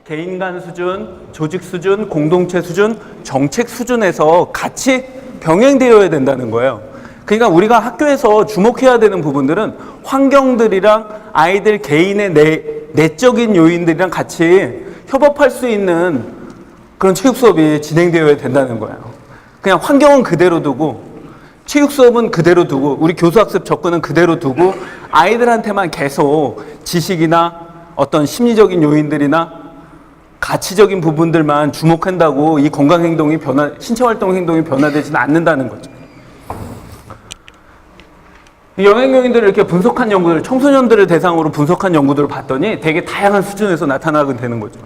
개인 간 수준, 조직 수준, 공동체 수준, 정책 수준에서 같이 병행되어야 된다는 거예요. 그러니까 우리가 학교에서 주목해야 되는 부분들은 환경들이랑 아이들 개인의 내적인 요인들이랑 같이 협업할 수 있는 그런 체육 수업이 진행되어야 된다는 거예요. 그냥 환경은 그대로 두고 체육 수업은 그대로 두고 우리 교수학습 접근은 그대로 두고 아이들한테만 계속 지식이나 어떤 심리적인 요인들이나 가치적인 부분들만 주목한다고 이 건강행동이 신체활동 행동이 변화되지는 않는다는 거죠. 영향 요인들을 이렇게 분석한 연구들, 청소년들을 대상으로 분석한 연구들을 봤더니 되게 다양한 수준에서 나타나게 되는 거죠.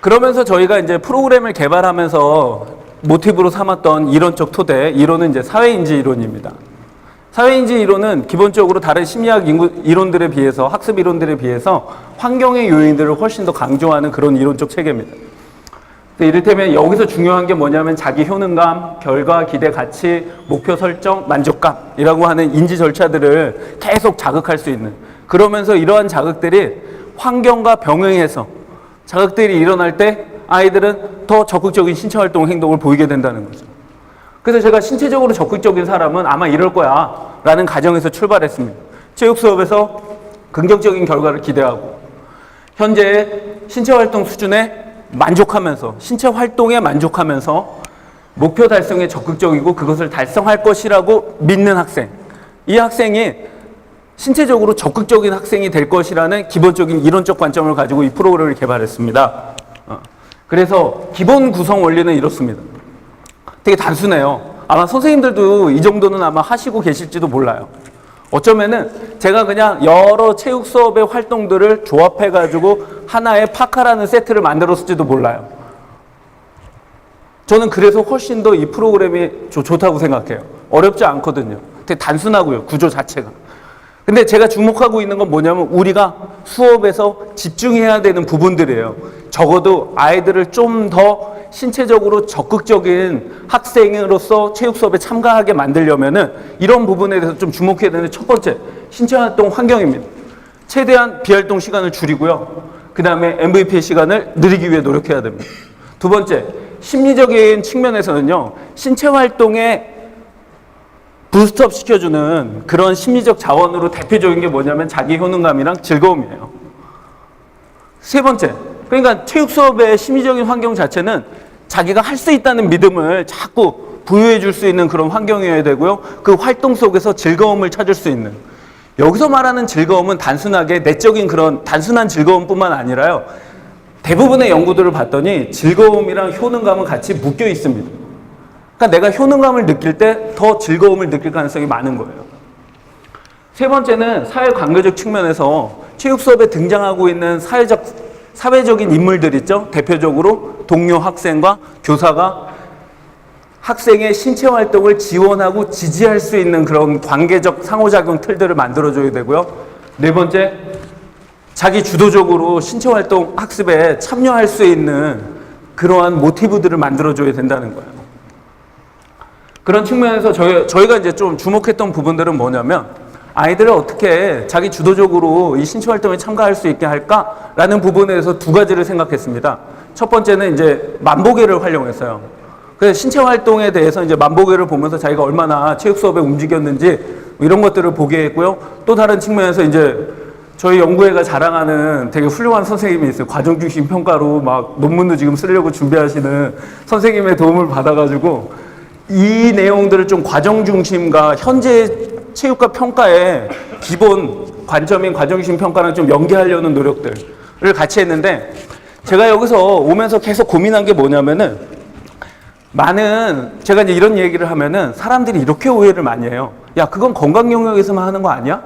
그러면서 저희가 이제 프로그램을 개발하면서 모티브로 삼았던 이론적 토대, 이론은 이제 사회인지 이론입니다. 사회인지 이론은 기본적으로 다른 심리학 이론들에 비해서, 학습 이론들에 비해서 환경의 요인들을 훨씬 더 강조하는 그런 이론적 체계입니다. 이를테면 여기서 중요한 게 뭐냐면 자기 효능감, 결과, 기대, 가치, 목표 설정, 만족감이라고 하는 인지 절차들을 계속 자극할 수 있는, 그러면서 이러한 자극들이 환경과 병행해서 자극들이 일어날 때 아이들은 더 적극적인 신체활동 행동을 보이게 된다는 거죠. 그래서 제가 신체적으로 적극적인 사람은 아마 이럴 거야 라는 가정에서 출발했습니다. 체육 수업에서 긍정적인 결과를 기대하고 현재 신체활동 수준에 만족하면서, 신체 활동에 만족하면서 목표 달성에 적극적이고 그것을 달성할 것이라고 믿는 학생, 이 학생이 신체적으로 적극적인 학생이 될 것이라는 기본적인 이론적 관점을 가지고 이 프로그램을 개발했습니다. 그래서 기본 구성 원리는 이렇습니다. 되게 단순해요. 아마 선생님들도 이 정도는 아마 하시고 계실지도 몰라요. 어쩌면은 제가 그냥 여러 체육 수업의 활동들을 조합해가지고 하나의 파카라는 세트를 만들었을지도 몰라요. 저는 그래서 훨씬 더 이 프로그램이 좋다고 생각해요. 어렵지 않거든요. 되게 단순하고요, 구조 자체가. 근데 제가 주목하고 있는 건 뭐냐면 우리가 수업에서 집중해야 되는 부분들이에요. 적어도 아이들을 좀 더 신체적으로 적극적인 학생으로서 체육 수업에 참가하게 만들려면은 이런 부분에 대해서 좀 주목해야 되는데, 첫 번째, 신체활동 환경입니다. 최대한 비활동 시간을 줄이고요. 그 다음에 MVP 시간을 늘리기 위해 노력해야 됩니다. 두 번째, 심리적인 측면에서는요, 신체활동에 부스트업 시켜주는 그런 심리적 자원으로 대표적인 게 뭐냐면 자기 효능감이랑 즐거움이에요. 세 번째, 그러니까 체육 수업의 심리적인 환경 자체는 자기가 할 수 있다는 믿음을 자꾸 부여해 줄 수 있는 그런 환경이어야 되고요. 그 활동 속에서 즐거움을 찾을 수 있는, 여기서 말하는 즐거움은 단순하게 내적인 그런 단순한 즐거움뿐만 아니라요, 대부분의 연구들을 봤더니 즐거움이랑 효능감은 같이 묶여 있습니다. 그러니까 내가 효능감을 느낄 때 더 즐거움을 느낄 가능성이 많은 거예요. 세 번째는 사회관계적 측면에서 체육 수업에 등장하고 있는 사회적인 인물들 있죠. 대표적으로 동료 학생과 교사가 학생의 신체 활동을 지원하고 지지할 수 있는 그런 관계적 상호작용 틀들을 만들어줘야 되고요. 네 번째, 자기 주도적으로 신체 활동 학습에 참여할 수 있는 그러한 모티브들을 만들어줘야 된다는 거예요. 그런 측면에서 저희가 이제 좀 주목했던 부분들은 뭐냐면, 아이들을 어떻게 자기 주도적으로 이 신체 활동에 참가할 수 있게 할까라는 부분에 대해서 두 가지를 생각했습니다. 첫 번째는 이제 만보계를 활용했어요. 그래서 신체 활동에 대해서 이제 만보계를 보면서 자기가 얼마나 체육 수업에 움직였는지 이런 것들을 보게 했고요. 또 다른 측면에서 이제 저희 연구회가 자랑하는 되게 훌륭한 선생님이 있어요. 과정중심 평가로 막 논문도 지금 쓰려고 준비하시는 선생님의 도움을 받아가지고 이 내용들을 좀 과정중심과 현재 체육과 평가의 기본 관점인 과정중심 평가랑 좀 연계하려는 노력들을 같이 했는데, 제가 여기서 오면서 계속 고민한 게 뭐냐면은, 제가 이제 이런 얘기를 하면은 사람들이 이렇게 오해를 많이 해요. 야, 그건 건강 영역에서만 하는 거 아니야?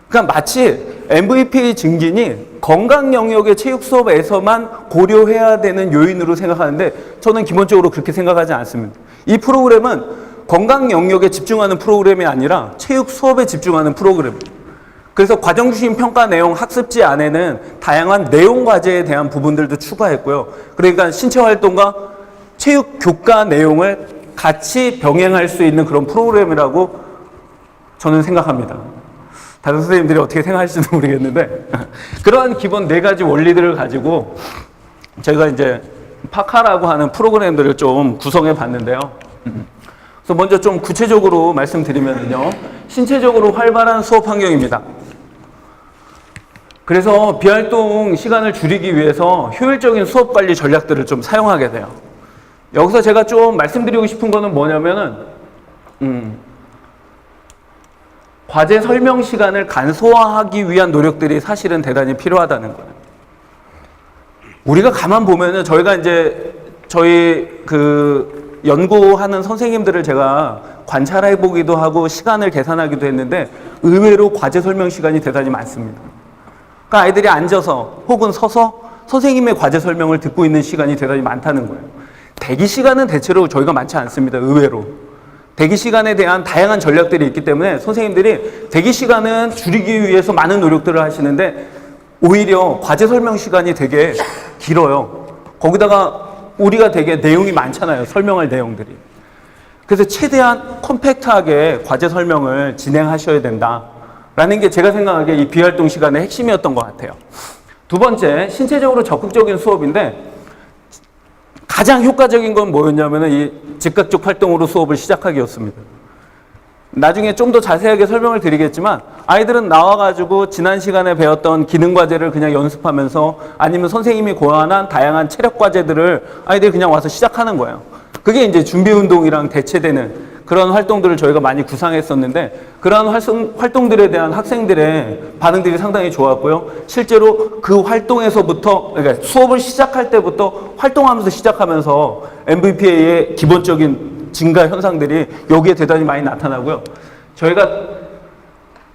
그러니까 마치 MVP 증진이 건강 영역의 체육 수업에서만 고려해야 되는 요인으로 생각하는데, 저는 기본적으로 그렇게 생각하지 않습니다. 이 프로그램은 건강 영역에 집중하는 프로그램이 아니라 체육 수업에 집중하는 프로그램입니다. 그래서 과정중심 평가 내용 학습지 안에는 다양한 내용 과제에 대한 부분들도 추가했고요. 그러니까 신체 활동과 체육 교과 내용을 같이 병행할 수 있는 그런 프로그램이라고 저는 생각합니다. 다른 선생님들이 어떻게 생각하실지도 모르겠는데 그러한 기본 4가지 원리들을 가지고 저희가 이제 파카라고 하는 프로그램들을 좀 구성해 봤는데요. 그래서 먼저 좀 구체적으로 말씀드리면요. 신체적으로 활발한 수업 환경입니다. 그래서 비활동 시간을 줄이기 위해서 효율적인 수업 관리 전략들을 좀 사용하게 돼요. 여기서 제가 좀 말씀드리고 싶은 거는 뭐냐면은 과제 설명 시간을 간소화하기 위한 노력들이 사실은 대단히 필요하다는 거예요. 우리가 가만 보면은 저희가 이제 저희 그 연구하는 선생님들을 제가 관찰해 보기도 하고 시간을 계산하기도 했는데 의외로 과제 설명 시간이 대단히 많습니다. 그러니까 아이들이 앉아서 혹은 서서 선생님의 과제 설명을 듣고 있는 시간이 대단히 많다는 거예요. 대기 시간은 대체로 저희가 많지 않습니다. 의외로. 대기 시간에 대한 다양한 전략들이 있기 때문에 선생님들이 대기 시간은 줄이기 위해서 많은 노력들을 하시는데 오히려 과제 설명 시간이 되게 길어요. 거기다가 우리가 되게 내용이 많잖아요. 설명할 내용들이. 그래서 최대한 컴팩트하게 과제 설명을 진행하셔야 된다라는 게 제가 생각하기에 이 비활동 시간의 핵심이었던 것 같아요. 두 번째, 신체적으로 적극적인 수업인데 가장 효과적인 건 뭐였냐면은 이 즉각적 활동으로 수업을 시작하기였습니다. 나중에 좀 더 자세하게 설명을 드리겠지만 아이들은 나와가지고 지난 시간에 배웠던 기능 과제를 그냥 연습하면서 아니면 선생님이 고안한 다양한 체력 과제들을 아이들이 그냥 와서 시작하는 거예요. 그게 이제 준비 운동이랑 대체되는 그런 활동들을 저희가 많이 구상했었는데 그러한 활동들에 대한 학생들의 반응들이 상당히 좋았고요. 실제로 그 활동에서부터 그러니까 수업을 시작할 때부터 활동하면서 시작하면서 MVPA의 기본적인 증가 현상들이 여기에 대단히 많이 나타나고요. 저희가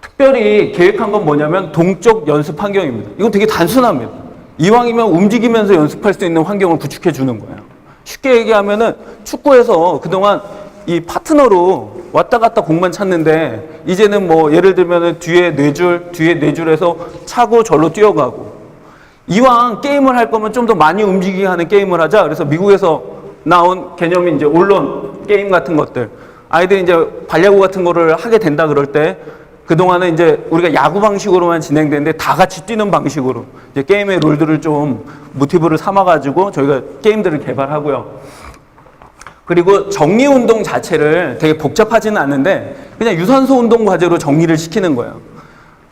특별히 계획한 건 뭐냐면 동적 연습 환경입니다. 이건 되게 단순합니다. 이왕이면 움직이면서 연습할 수 있는 환경을 구축해 주는 거예요. 쉽게 얘기하면은 축구에서 그동안 이 파트너로 왔다 갔다 공만 찾는데 이제는 뭐 예를 들면은 뒤에 4줄에서 차고 절로 뛰어가고 이왕 게임을 할 거면 좀 더 많이 움직이게 하는 게임을 하자. 그래서 미국에서 나온 개념이 이제 언론 게임 같은 것들 아이들이 이제 발야구 같은 거를 하게 된다 그럴 때 그동안은 이제 우리가 야구 방식으로만 진행되는데 다 같이 뛰는 방식으로 이제 게임의 룰들을 좀 모티브를 삼아가지고 저희가 게임들을 개발하고요. 그리고 정리 운동 자체를 되게 복잡하지는 않은데 그냥 유산소 운동 과제로 정리를 시키는 거예요.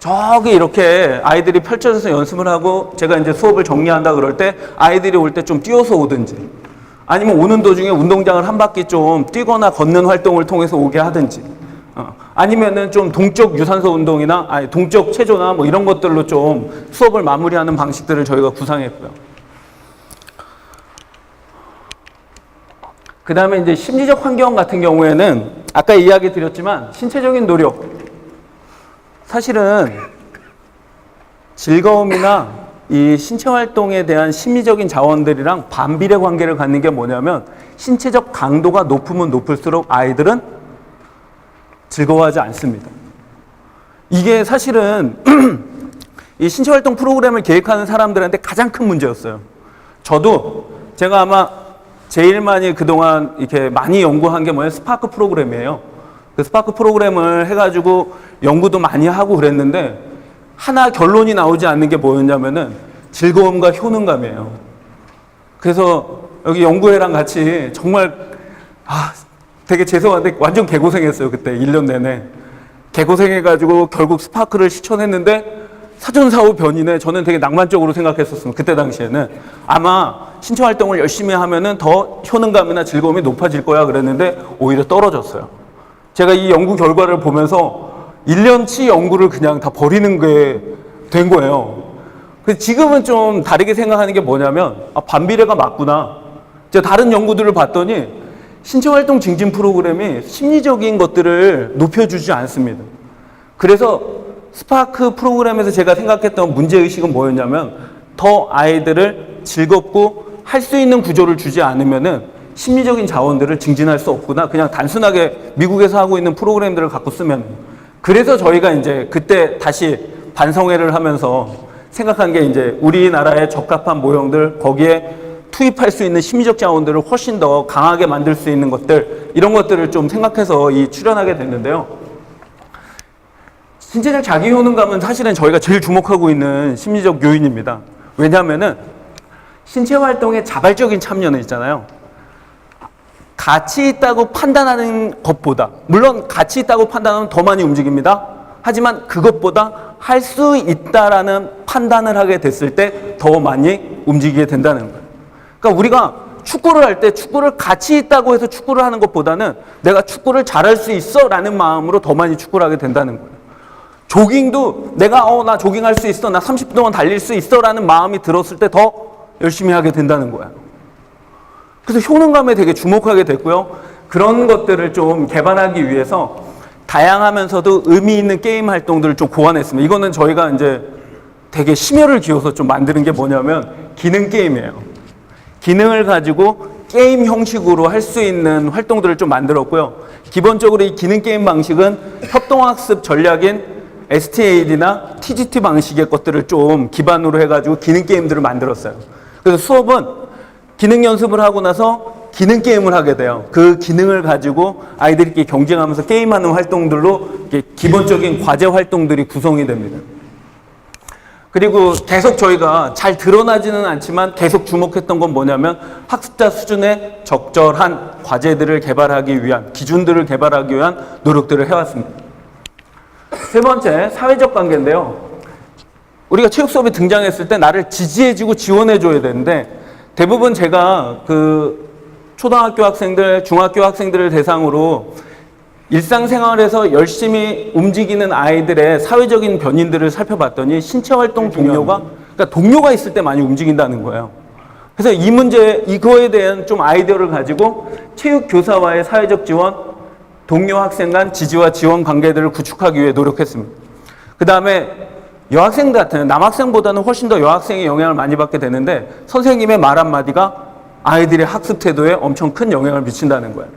저기 이렇게 아이들이 펼쳐져서 연습을 하고 제가 이제 수업을 정리한다 그럴 때 아이들이 올 때 좀 뛰어서 오든지 아니면 오는 도중에 운동장을 한 바퀴 좀 뛰거나 걷는 활동을 통해서 오게 하든지 아니면은 좀 동적 유산소 운동이나 동적 체조나 뭐 이런 것들로 좀 수업을 마무리하는 방식들을 저희가 구상했고요. 그 다음에 이제 심리적 환경 같은 경우에는 아까 이야기 드렸지만 신체적인 노력 사실은 즐거움이나 이 신체 활동에 대한 심리적인 자원들이랑 반비례 관계를 갖는 게 뭐냐면 신체적 강도가 높으면 높을수록 아이들은 즐거워하지 않습니다. 이게 사실은 이 신체 활동 프로그램을 계획하는 사람들한테 가장 큰 문제였어요. 저도 제가 아마 제일 많이 그동안 이렇게 많이 연구한 게 뭐예요? 스파크 프로그램이에요. 그 스파크 프로그램을 해가지고 연구도 많이 하고 그랬는데 하나 결론이 나오지 않는 게 뭐였냐면은 즐거움과 효능감이에요. 그래서 여기 연구회랑 같이 정말 되게 죄송한데 완전 개고생했어요. 그때 1년 내내. 개고생해가지고 결국 스파크를 실천했는데 사전사후 변이네. 저는 되게 낭만적으로 생각했었습니다. 그때 당시에는 아마 신체 활동을 열심히 하면은 더 효능감이나 즐거움이 높아질 거야 그랬는데 오히려 떨어졌어요. 제가 이 연구 결과를 보면서 1년치 연구를 그냥 다 버리는 게 된 거예요. 지금은 좀 다르게 생각하는 게 뭐냐면 반비례가 맞구나. 제가 다른 연구들을 봤더니 신체 활동 증진 프로그램이 심리적인 것들을 높여주지 않습니다. 그래서 스파크 프로그램에서 제가 생각했던 문제의식은 뭐였냐면 더 아이들을 즐겁고 할 수 있는 구조를 주지 않으면은 심리적인 자원들을 증진할 수 없구나. 그냥 단순하게 미국에서 하고 있는 프로그램들을 갖고 쓰면. 그래서 저희가 이제 그때 다시 반성회를 하면서 생각한 게 이제 우리나라에 적합한 모형들 거기에 투입할 수 있는 심리적 자원들을 훨씬 더 강하게 만들 수 있는 것들 이런 것들을 좀 생각해서 출연하게 됐는데요. 신체적 자기 효능감은 사실은 저희가 제일 주목하고 있는 심리적 요인입니다. 왜냐하면은 신체 활동의 자발적인 참여는 있잖아요. 가치 있다고 판단하는 것보다, 물론 가치 있다고 판단하면 더 많이 움직입니다. 하지만 그것보다 할 수 있다라는 판단을 하게 됐을 때 더 많이 움직이게 된다는 거예요. 그러니까 우리가 축구를 할 때 축구를 가치 있다고 해서 축구를 하는 것보다는 내가 축구를 잘할 수 있어 라는 마음으로 더 많이 축구를 하게 된다는 거예요. 조깅도 내가 나 조깅할 수 있어, 나 30분 동안 달릴 수 있어 라는 마음이 들었을 때 더 열심히 하게 된다는 거예요. 그래서 효능감에 되게 주목하게 됐고요. 그런 것들을 좀 개발하기 위해서 다양하면서도 의미 있는 게임 활동들을 좀 고안했습니다. 이거는 저희가 이제 되게 심혈을 기울여서 좀 만드는 게 뭐냐면 기능 게임이에요. 기능을 가지고 게임 형식으로 할 수 있는 활동들을 좀 만들었고요. 기본적으로 이 기능 게임 방식은 협동학습 전략인 STAD나 TGT 방식의 것들을 좀 기반으로 해가지고 기능 게임들을 만들었어요. 그래서 수업은 기능 연습을 하고 나서 기능 게임을 하게 돼요. 그 기능을 가지고 아이들끼리 경쟁하면서 게임하는 활동들로 기본적인 과제 활동들이 구성이 됩니다. 그리고 계속 저희가 잘 드러나지는 않지만 계속 주목했던 건 뭐냐면 학습자 수준에 적절한 과제들을 개발하기 위한, 기준들을 개발하기 위한 노력들을 해왔습니다. 세 번째, 사회적 관계인데요. 우리가 체육 수업에 등장했을 때 나를 지지해주고 지원해줘야 되는데 대부분 제가 초등학교 학생들, 중학교 학생들을 대상으로 일상생활에서 열심히 움직이는 아이들의 사회적인 변인들을 살펴봤더니 신체활동 동료가, 그러니까 동료가 있을 때 많이 움직인다는 거예요. 그래서 이거에 대한 좀 아이디어를 가지고 체육교사와의 사회적 지원, 동료 학생 간 지지와 지원 관계들을 구축하기 위해 노력했습니다. 그 다음에 여학생들 같은 남학생보다는 훨씬 더 여학생이 영향을 많이 받게 되는데 선생님의 말 한마디가 아이들의 학습 태도에 엄청 큰 영향을 미친다는 거예요.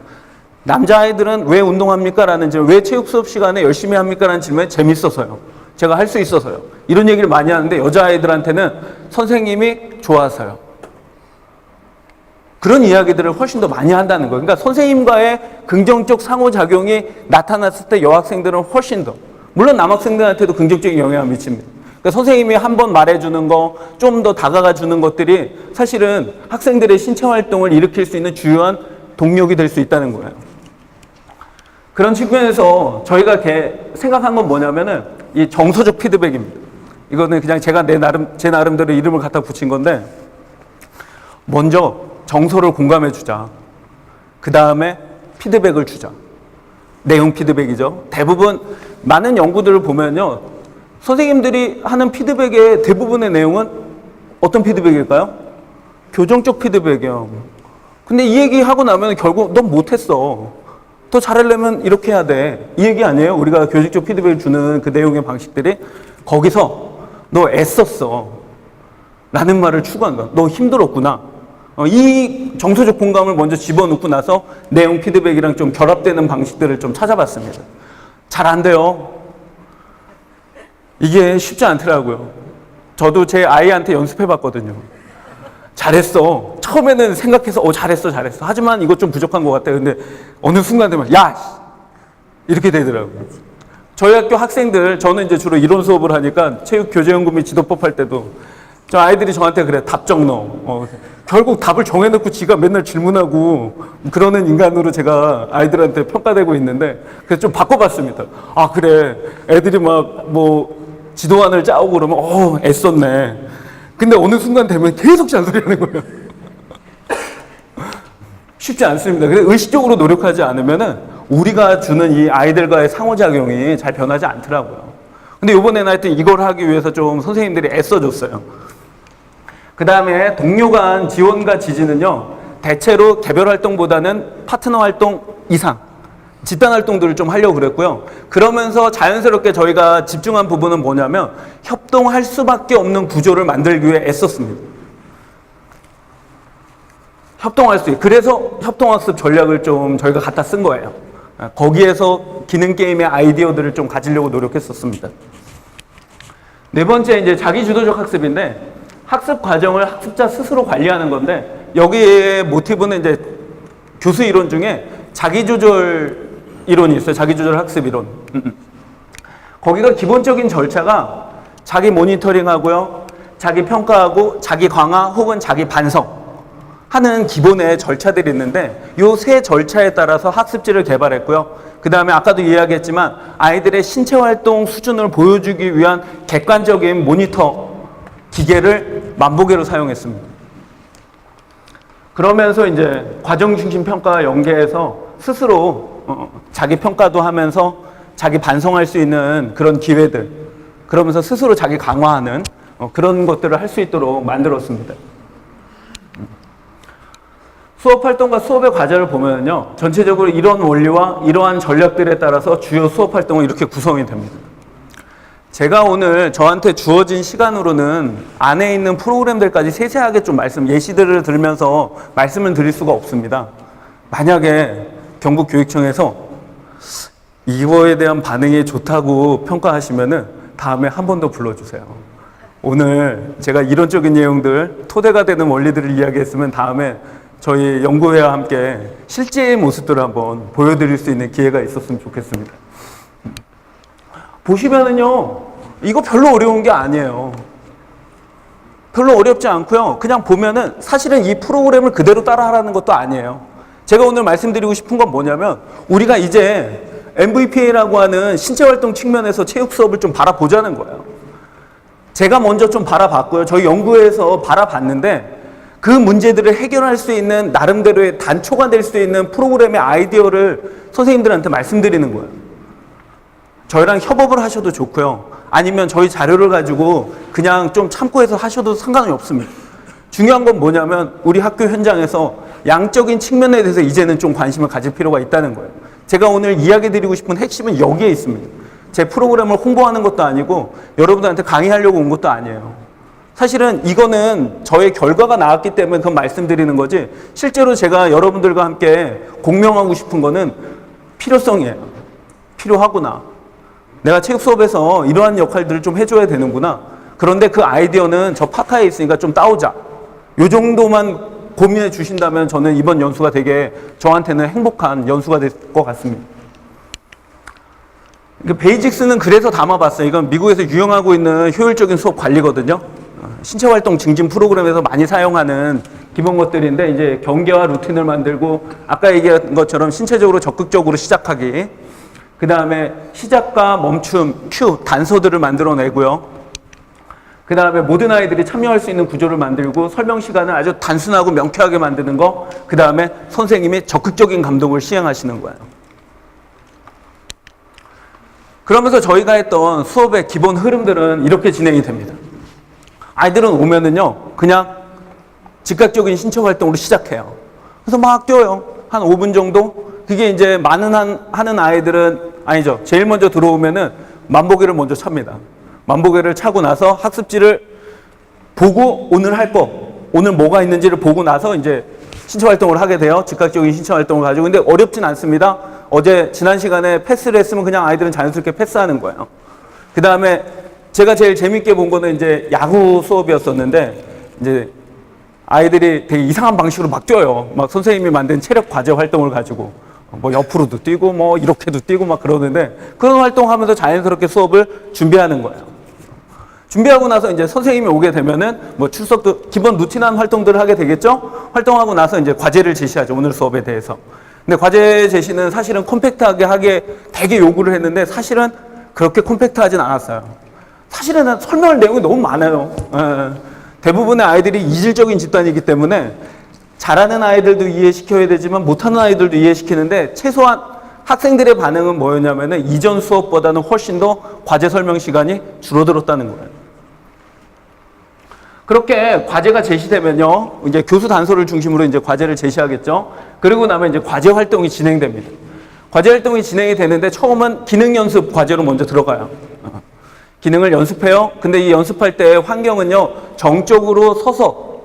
남자아이들은 왜 운동합니까? 라는 질문, 왜 체육 수업 시간에 열심히 합니까? 라는 질문에 재밌어서요. 제가 할 수 있어서요. 이런 얘기를 많이 하는데 여자아이들한테는 선생님이 좋아서요. 그런 이야기들을 훨씬 더 많이 한다는 거예요. 그러니까 선생님과의 긍정적 상호작용이 나타났을 때 여학생들은 훨씬 더, 물론 남학생들한테도 긍정적인 영향을 미칩니다. 그러니까 선생님이 한 번 말해주는 거, 좀 더 다가가 주는 것들이 사실은 학생들의 신체활동을 일으킬 수 있는 주요한 동력이 될 수 있다는 거예요. 그런 측면에서 저희가 생각한 건 뭐냐면은 이 정서적 피드백입니다. 이거는 그냥 제가 제 나름대로 이름을 갖다 붙인 건데, 먼저 정서를 공감해 주자. 그 다음에 피드백을 주자. 내용 피드백이죠. 대부분 많은 연구들을 보면요, 선생님들이 하는 피드백의 대부분의 내용은 어떤 피드백일까요? 교정적 피드백이요. 근데 이 얘기 하고 나면 결국 넌 못했어, 더 잘하려면 이렇게 해야 돼, 이 얘기 아니에요? 우리가 교직적 피드백을 주는 그 내용의 방식들이 거기서 너 애썼어 라는 말을 추구한 거야. 너 힘들었구나. 이 정서적 공감을 먼저 집어넣고 나서 내용 피드백이랑 좀 결합되는 방식들을 좀 찾아봤습니다. 잘 안 돼요. 이게 쉽지 않더라고요. 저도 제 아이한테 연습해봤거든요. 잘했어. 처음에는 생각해서 잘했어. 하지만 이거 좀 부족한 것 같아. 근데 어느 순간 되면 야! 이렇게 되더라고요. 저희 학교 학생들, 저는 이제 주로 이론 수업을 하니까 체육교재연구 및 지도법 할 때도 저 아이들이 저한테 그래, 답 적어. 결국 답을 정해놓고 지가 맨날 질문하고 그러는 인간으로 제가 아이들한테 평가되고 있는데, 그래서 좀 바꿔봤습니다. 아, 그래. 애들이 지도안을 짜오고 그러면 애썼네. 근데 어느 순간 되면 계속 잔소리하는 거예요. 쉽지 않습니다. 그래서 의식적으로 노력하지 않으면은 우리가 주는 이 아이들과의 상호작용이 잘 변하지 않더라고요. 근데 이번에는 하여튼 이걸 하기 위해서 좀 선생님들이 애써줬어요. 그 다음에 동료 간 지원과 지지는요, 대체로 개별 활동보다는 파트너 활동 이상, 집단 활동들을 좀 하려고 그랬고요. 그러면서 자연스럽게 저희가 집중한 부분은 뭐냐면 협동할 수밖에 없는 구조를 만들기 위해 애썼습니다. 협동할 수 있게. 그래서 협동학습 전략을 좀 저희가 갖다 쓴 거예요. 거기에서 기능 게임의 아이디어들을 좀 가지려고 노력했었습니다. 네 번째, 이제 자기주도적 학습인데, 학습 과정을 학습자 스스로 관리하는 건데, 여기에 모티브는 이제 교수 이론 중에 자기조절 이론이 있어요. 자기조절 학습 이론. 거기가 기본적인 절차가 자기 모니터링하고요, 자기 평가하고, 자기 강화 혹은 자기 반성 하는 기본의 절차들이 있는데 이 세 절차에 따라서 학습지를 개발했고요. 그 다음에 아까도 이야기했지만 아이들의 신체활동 수준을 보여주기 위한 객관적인 모니터 기계를 만보계로 사용했습니다. 그러면서 이제 과정중심 평가와 연계해서 스스로 자기 평가도 하면서 자기 반성할 수 있는 그런 기회들, 그러면서 스스로 자기 강화하는 그런 것들을 할 수 있도록 만들었습니다. 수업 활동과 수업의 과제를 보면요, 전체적으로 이런 원리와 이러한 전략들에 따라서 주요 수업 활동은 이렇게 구성이 됩니다. 제가 오늘 저한테 주어진 시간으로는 안에 있는 프로그램들까지 세세하게 좀 예시들을 들면서 말씀을 드릴 수가 없습니다. 만약에 경북교육청에서 이거에 대한 반응이 좋다고 평가하시면은 다음에 한 번 더 불러주세요. 오늘 제가 이론적인 내용들, 토대가 되는 원리들을 이야기했으면 다음에 저희 연구회와 함께 실제의 모습들을 한번 보여드릴 수 있는 기회가 있었으면 좋겠습니다. 보시면은요, 이거 별로 어려운 게 아니에요. 별로 어렵지 않고요. 그냥 보면은 사실은 이 프로그램을 그대로 따라하라는 것도 아니에요. 제가 오늘 말씀드리고 싶은 건 뭐냐면 우리가 이제 MVPA라고 하는 신체활동 측면에서 체육 수업을 좀 바라보자는 거예요. 제가 먼저 좀 바라봤고요. 저희 연구회에서 바라봤는데 그 문제들을 해결할 수 있는 나름대로의 단초가 될 수 있는 프로그램의 아이디어를 선생님들한테 말씀드리는 거예요. 저희랑 협업을 하셔도 좋고요. 아니면 저희 자료를 가지고 그냥 좀 참고해서 하셔도 상관이 없습니다. 중요한 건 뭐냐면 우리 학교 현장에서 양적인 측면에 대해서 이제는 좀 관심을 가질 필요가 있다는 거예요. 제가 오늘 이야기 드리고 싶은 핵심은 여기에 있습니다. 제 프로그램을 홍보하는 것도 아니고 여러분들한테 강의하려고 온 것도 아니에요. 사실은 이거는 저의 결과가 나왔기 때문에 그건 말씀드리는 거지, 실제로 제가 여러분들과 함께 공명하고 싶은 거는 필요성이에요. 필요하구나. 내가 체육 수업에서 이러한 역할들을 좀 해줘야 되는구나. 그런데 그 아이디어는 저 파카에 있으니까 좀 따오자. 요 정도만 고민해 주신다면 저는 이번 연수가 되게 저한테는 행복한 연수가 될 것 같습니다. 베이직스는 그래서 담아봤어요. 이건 미국에서 유행하고 있는 효율적인 수업 관리거든요. 신체활동 증진 프로그램에서 많이 사용하는 기본 것들인데 이제 경계와 루틴을 만들고 아까 얘기한 것처럼 신체적으로 적극적으로 시작하기, 그 다음에 시작과 멈춤, 큐, 단서들을 만들어내고요. 그 다음에 모든 아이들이 참여할 수 있는 구조를 만들고 설명 시간을 아주 단순하고 명쾌하게 만드는 거, 그 다음에 선생님이 적극적인 감독을 시행하시는 거예요. 그러면서 저희가 했던 수업의 기본 흐름들은 이렇게 진행이 됩니다. 아이들은 오면은요, 그냥 즉각적인 신체 활동으로 시작해요. 그래서 막 뛰어요. 한 5분 정도? 그게 이제 하는 아이들은, 아니죠. 제일 먼저 들어오면은 만보계를 먼저 찹니다. 만보계를 차고 나서 학습지를 보고 오늘 할 거, 오늘 뭐가 있는지를 보고 나서 이제 신체 활동을 하게 돼요. 즉각적인 신체 활동을 가지고. 근데 어렵진 않습니다. 지난 시간에 패스를 했으면 그냥 아이들은 자연스럽게 패스하는 거예요. 그 다음에 제가 제일 재밌게 본 거는 이제 야구 수업이었었는데, 이제 아이들이 되게 이상한 방식으로 막 뛰어요. 막 선생님이 만든 체력 과제 활동을 가지고 뭐 옆으로도 뛰고 뭐 이렇게도 뛰고 막 그러는데, 그런 활동하면서 자연스럽게 수업을 준비하는 거예요. 준비하고 나서 이제 선생님이 오게 되면은 뭐 출석도 기본 루틴한 활동들을 하게 되겠죠? 활동하고 나서 이제 과제를 제시하죠. 오늘 수업에 대해서. 근데 과제 제시는 사실은 컴팩트하게 하게 되게 요구를 했는데 사실은 그렇게 컴팩트하진 않았어요. 사실은 설명할 내용이 너무 많아요. 대부분의 아이들이 이질적인 집단이기 때문에 잘하는 아이들도 이해시켜야 되지만 못하는 아이들도 이해시키는데 최소한 학생들의 반응은 뭐였냐면은 이전 수업보다는 훨씬 더 과제 설명 시간이 줄어들었다는 거예요. 그렇게 과제가 제시되면요, 이제 교수 단서를 중심으로 이제 과제를 제시하겠죠. 그리고 나면 이제 과제 활동이 진행됩니다. 과제 활동이 진행이 되는데 처음은 기능 연습 과제로 먼저 들어가요. 기능을 연습해요. 근데 이 연습할 때 환경은요, 정적으로 서서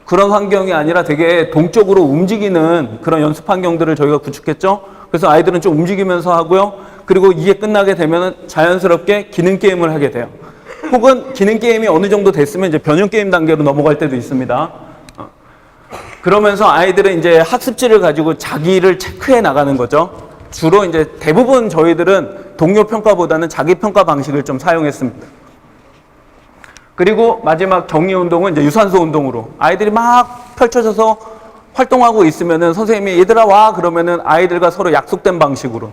그런 환경이 아니라 되게 동적으로 움직이는 그런 연습 환경들을 저희가 구축했죠. 그래서 아이들은 좀 움직이면서 하고요. 그리고 이게 끝나게 되면 자연스럽게 기능 게임을 하게 돼요. 혹은 기능 게임이 어느 정도 됐으면 이제 변형 게임 단계로 넘어갈 때도 있습니다. 그러면서 아이들은 이제 학습지를 가지고 자기를 체크해 나가는 거죠. 주로 이제 대부분 저희들은 동료 평가보다는 자기 평가 방식을 좀 사용했습니다. 그리고 마지막 정리 운동은 이제 유산소 운동으로 아이들이 막 펼쳐져서 활동하고 있으면은 선생님이 얘들아 와 그러면은 아이들과 서로 약속된 방식으로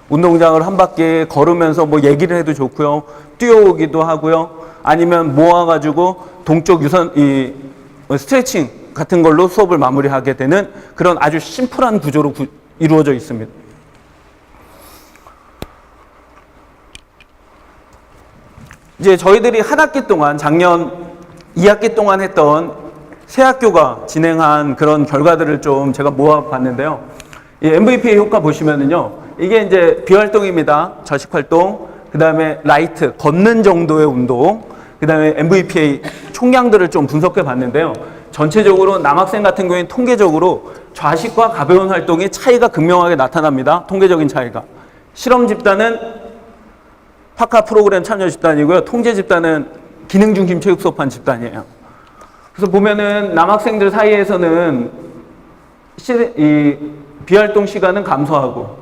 운동장을 한 바퀴 걸으면서 뭐 얘기를 해도 좋고요. 뛰어오기도 하고요. 아니면 모아가지고 동쪽 스트레칭 같은 걸로 수업을 마무리하게 되는 그런 아주 심플한 구조로 이루어져 있습니다. 이제 저희들이 한 학기 동안 작년 2학기 동안 했던 새 학교가 진행한 그런 결과들을 좀 제가 모아봤는데요. 이 MVP의 효과 보시면은요. 이게 이제 비활동입니다. 좌식 활동, 그 다음에 라이트, 걷는 정도의 운동, 그 다음에 MVP의 총량들을 좀 분석해 봤는데요. 전체적으로 남학생 같은 경우에는 통계적으로 좌식과 가벼운 활동의 차이가 극명하게 나타납니다. 통계적인 차이가. 실험 집단은 파카 프로그램 참여 집단이고요. 통제 집단은 기능 중심 체육 수업한 집단이에요. 그래서 보면은 남학생들 사이에서는 이 비활동 시간은 감소하고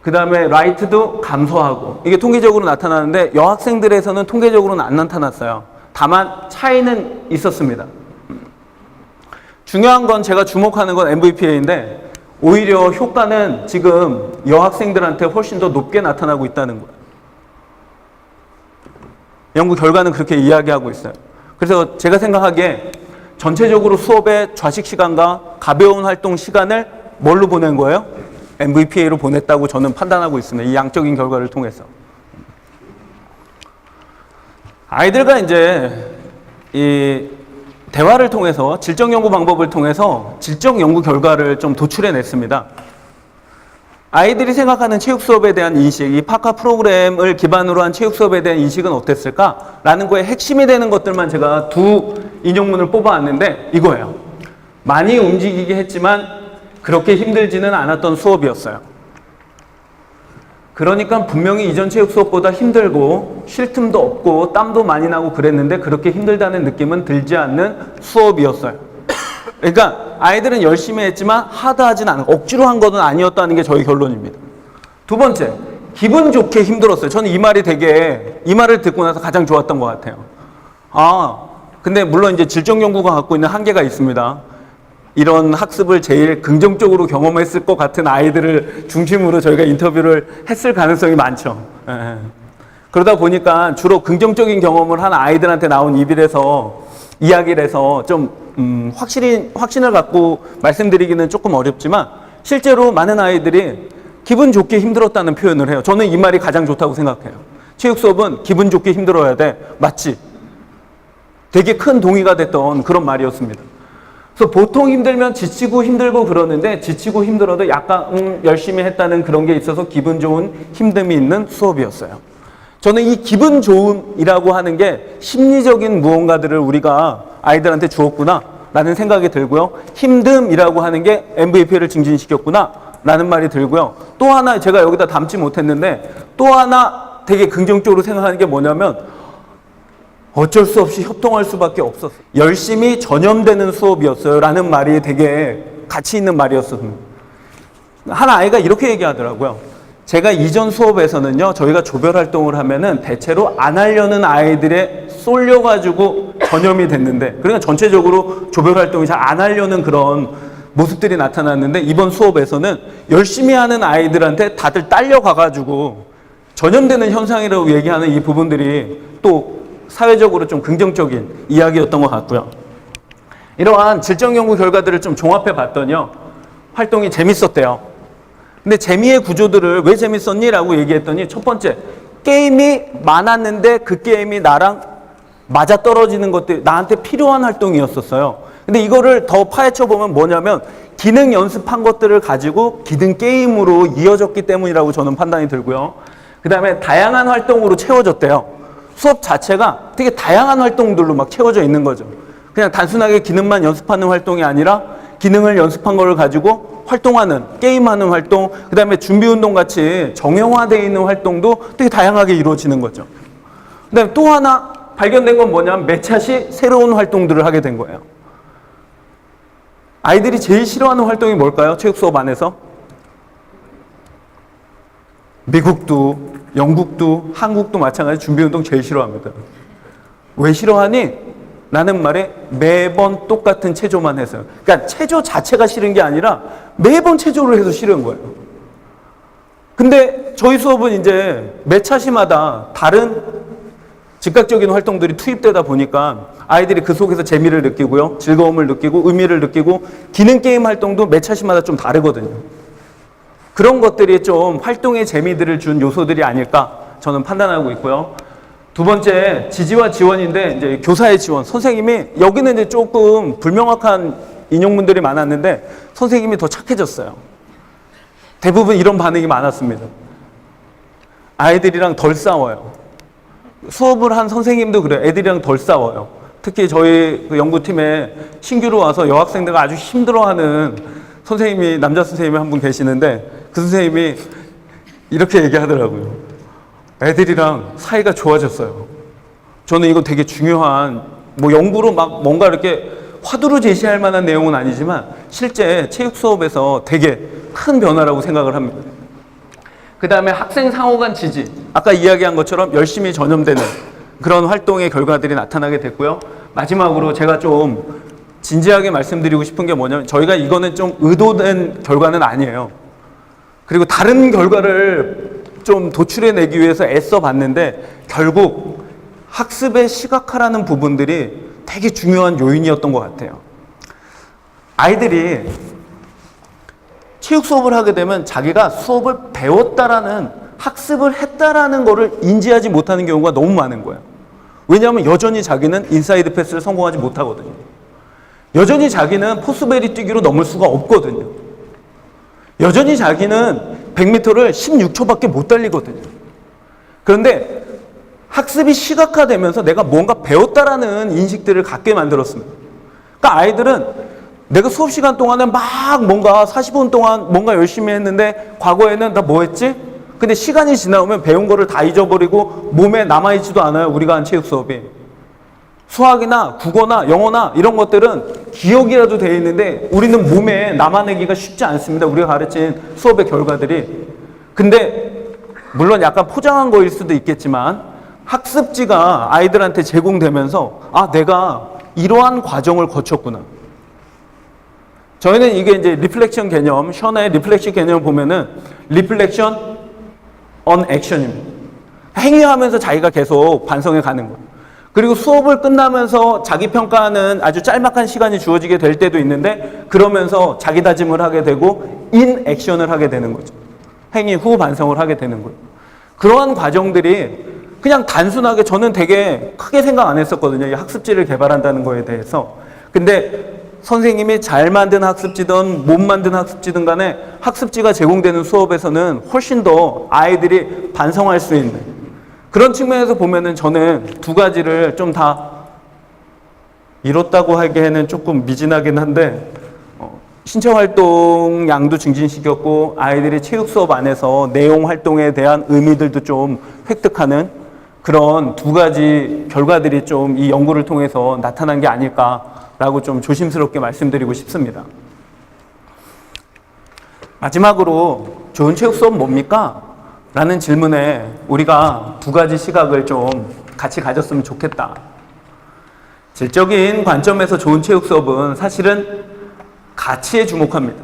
그 다음에 라이트도 감소하고 이게 통계적으로 나타나는데 여학생들에서는 통계적으로는 안 나타났어요. 다만 차이는 있었습니다. 중요한 건 제가 주목하는 건 MVPA인데 오히려 효과는 지금 여학생들한테 훨씬 더 높게 나타나고 있다는 거예요. 연구 결과는 그렇게 이야기하고 있어요. 그래서 제가 생각하기에 전체적으로 수업의 좌식 시간과 가벼운 활동 시간을 뭘로 보낸 거예요? MVPA로 보냈다고 저는 판단하고 있습니다. 이 양적인 결과를 통해서. 아이들과 이제 이 대화를 통해서 질적 연구 방법을 통해서 질적 연구 결과를 좀 도출해 냈습니다. 아이들이 생각하는 체육 수업에 대한 인식, 이 파카 프로그램을 기반으로 한 체육 수업에 대한 인식은 어땠을까라는 거에 핵심이 되는 것들만 제가 두 인용문을 뽑아왔는데 이거예요. 많이 움직이게 했지만 그렇게 힘들지는 않았던 수업이었어요. 그러니까 분명히 이전 체육 수업보다 힘들고 쉴 틈도 없고 땀도 많이 나고 그랬는데 그렇게 힘들다는 느낌은 들지 않는 수업이었어요. 그러니까 아이들은 열심히 했지만 하드하진 않은 억지로 한 것은 아니었다는 게 저희 결론입니다. 두 번째, 기분 좋게 힘들었어요. 저는 이 말을 듣고 나서 가장 좋았던 것 같아요. 근데 물론 이제 질적 연구가 갖고 있는 한계가 있습니다. 이런 학습을 제일 긍정적으로 경험했을 것 같은 아이들을 중심으로 저희가 인터뷰를 했을 가능성이 많죠. 그러다 보니까 주로 긍정적인 경험을 한 아이들한테 나온 이야기를 해서 좀 확신을 갖고 말씀드리기는 조금 어렵지만 실제로 많은 아이들이 기분 좋게 힘들었다는 표현을 해요. 저는 이 말이 가장 좋다고 생각해요. 체육 수업은 기분 좋게 힘들어야 돼. 맞지? 되게 큰 동의가 됐던 그런 말이었습니다. 그래서 보통 힘들면 지치고 힘들고 그러는데 지치고 힘들어도 약간 열심히 했다는 그런 게 있어서 기분 좋은 힘듦이 있는 수업이었어요. 저는 이 기분 좋음이라고 하는 게 심리적인 무언가들을 우리가 아이들한테 주었구나 라는 생각이 들고요. 힘듦이라고 하는 게 MVP를 증진시켰구나 라는 말이 들고요. 또 하나 제가 여기다 담지 못했는데 또 하나 되게 긍정적으로 생각하는 게 뭐냐면 어쩔 수 없이 협동할 수밖에 없었어요. 열심히 전염되는 수업이었어요 라는 말이 되게 가치 있는 말이었어요. 한 아이가 이렇게 얘기하더라고요. 제가 이전 수업에서는요, 저희가 조별 활동을 하면은 대체로 안 하려는 아이들에 쏠려가지고 전염이 됐는데, 그러니까 전체적으로 조별 활동이 잘 안 하려는 그런 모습들이 나타났는데, 이번 수업에서는 열심히 하는 아이들한테 다들 딸려가가지고 전염되는 현상이라고 얘기하는 이 부분들이 또 사회적으로 좀 긍정적인 이야기였던 것 같고요. 이러한 질적 연구 결과들을 좀 종합해 봤더니요, 활동이 재밌었대요. 근데 재미의 구조들을 왜 재밌었니? 라고 얘기했더니 첫 번째, 게임이 많았는데 그 게임이 나랑 맞아떨어지는 것들, 나한테 필요한 활동이었었어요. 근데 이거를 더 파헤쳐 보면 뭐냐면 기능 연습한 것들을 가지고 기능 게임으로 이어졌기 때문이라고 저는 판단이 들고요. 그 다음에 다양한 활동으로 채워졌대요. 수업 자체가 되게 다양한 활동들로 막 채워져 있는 거죠. 그냥 단순하게 기능만 연습하는 활동이 아니라 기능을 연습한 걸 가지고 활동하는, 게임하는 활동, 그 다음에 준비운동 같이 정형화되어 있는 활동도 되게 다양하게 이루어지는 거죠. 그 다음에 또 하나 발견된 건 뭐냐면 매 차시 새로운 활동들을 하게 된 거예요. 아이들이 제일 싫어하는 활동이 뭘까요? 체육 수업 안에서? 미국도, 영국도, 한국도 마찬가지 준비운동 제일 싫어합니다. 왜 싫어하니? 라는 말에 매번 똑같은 체조만 해서요. 그러니까 체조 자체가 싫은 게 아니라 매번 체조를 해서 싫은 거예요. 근데 저희 수업은 이제 매 차시마다 다른 즉각적인 활동들이 투입되다 보니까 아이들이 그 속에서 재미를 느끼고요. 즐거움을 느끼고 의미를 느끼고 기능 게임 활동도 매 차시마다 좀 다르거든요. 그런 것들이 좀 활동의 재미들을 준 요소들이 아닐까 저는 판단하고 있고요. 두 번째, 지지와 지원인데 이제 교사의 지원. 선생님이 여기는 이제 조금 불명확한 인용문들이 많았는데 선생님이 더 착해졌어요. 대부분 이런 반응이 많았습니다. 아이들이랑 덜 싸워요. 수업을 한 선생님도 그래요. 애들이랑 덜 싸워요. 특히 저희 그 연구팀에 신규로 와서 여학생들과 아주 힘들어하는 선생님이, 남자 선생님이 한 분 계시는데 그 선생님이 이렇게 얘기하더라고요. 애들이랑 사이가 좋아졌어요. 저는 이거 되게 중요한, 뭐 연구로 막 뭔가 이렇게 화두로 제시할 만한 내용은 아니지만 실제 체육 수업에서 되게 큰 변화라고 생각을 합니다. 그 다음에 학생 상호 간 지지. 아까 이야기한 것처럼 열심히 전염되는 그런 활동의 결과들이 나타나게 됐고요. 마지막으로 제가 좀 진지하게 말씀드리고 싶은 게 뭐냐면 저희가 이거는 좀 의도된 결과는 아니에요. 그리고 다른 결과를 좀 도출해내기 위해서 애써 봤는데 결국 학습의 시각화라는 부분들이 되게 중요한 요인이었던 것 같아요. 아이들이 체육 수업을 하게 되면 자기가 수업을 배웠다라는, 학습을 했다라는 거를 인지하지 못하는 경우가 너무 많은 거예요. 왜냐하면 여전히 자기는 인사이드 패스를 성공하지 못하거든요. 여전히 자기는 포스베리 뛰기로 넘을 수가 없거든요. 여전히 자기는 100m를 16초밖에 못 달리거든요. 그런데 학습이 시각화되면서 내가 뭔가 배웠다라는 인식들을 갖게 만들었습니다. 그러니까 아이들은 내가 수업 시간 동안에 막 뭔가 40분 동안 뭔가 열심히 했는데 과거에는 나 뭐 했지? 근데 시간이 지나오면 배운 거를 다 잊어버리고 몸에 남아있지도 않아요. 우리가 한 체육 수업이. 수학이나 국어나 영어나 이런 것들은 기억이라도 되어 있는데 우리는 몸에 남아내기가 쉽지 않습니다. 우리가 가르친 수업의 결과들이. 근데 물론 약간 포장한 거일 수도 있겠지만 학습지가 아이들한테 제공되면서 아, 내가 이러한 과정을 거쳤구나. 저희는 이게 이제 리플렉션 개념, 셔너의 리플렉션 개념을 보면은 리플렉션 on action입니다. 행위하면서 자기가 계속 반성해 가는 거예요. 그리고 수업을 끝나면서 자기 평가하는 아주 짤막한 시간이 주어지게 될 때도 있는데 그러면서 자기 다짐을 하게 되고 인 액션을 하게 되는 거죠. 행위 후 반성을 하게 되는 거예요. 그러한 과정들이 그냥 단순하게 저는 되게 크게 생각 안 했었거든요. 이 학습지를 개발한다는 거에 대해서. 근데 선생님이 잘 만든 학습지든 못 만든 학습지든 간에 학습지가 제공되는 수업에서는 훨씬 더 아이들이 반성할 수 있는 그런 측면에서 보면은 저는 두 가지를 좀 다 이뤘다고 하기에는 조금 미진하긴 한데 신체활동 양도 증진시켰고 아이들이 체육 수업 안에서 내용 활동에 대한 의미들도 좀 획득하는 그런 두 가지 결과들이 좀 이 연구를 통해서 나타난 게 아닐까라고 좀 조심스럽게 말씀드리고 싶습니다. 마지막으로 좋은 체육 수업 뭡니까? 라는 질문에 우리가 두 가지 시각을 좀 같이 가졌으면 좋겠다. 질적인 관점에서 좋은 체육 수업은 사실은 가치에 주목합니다.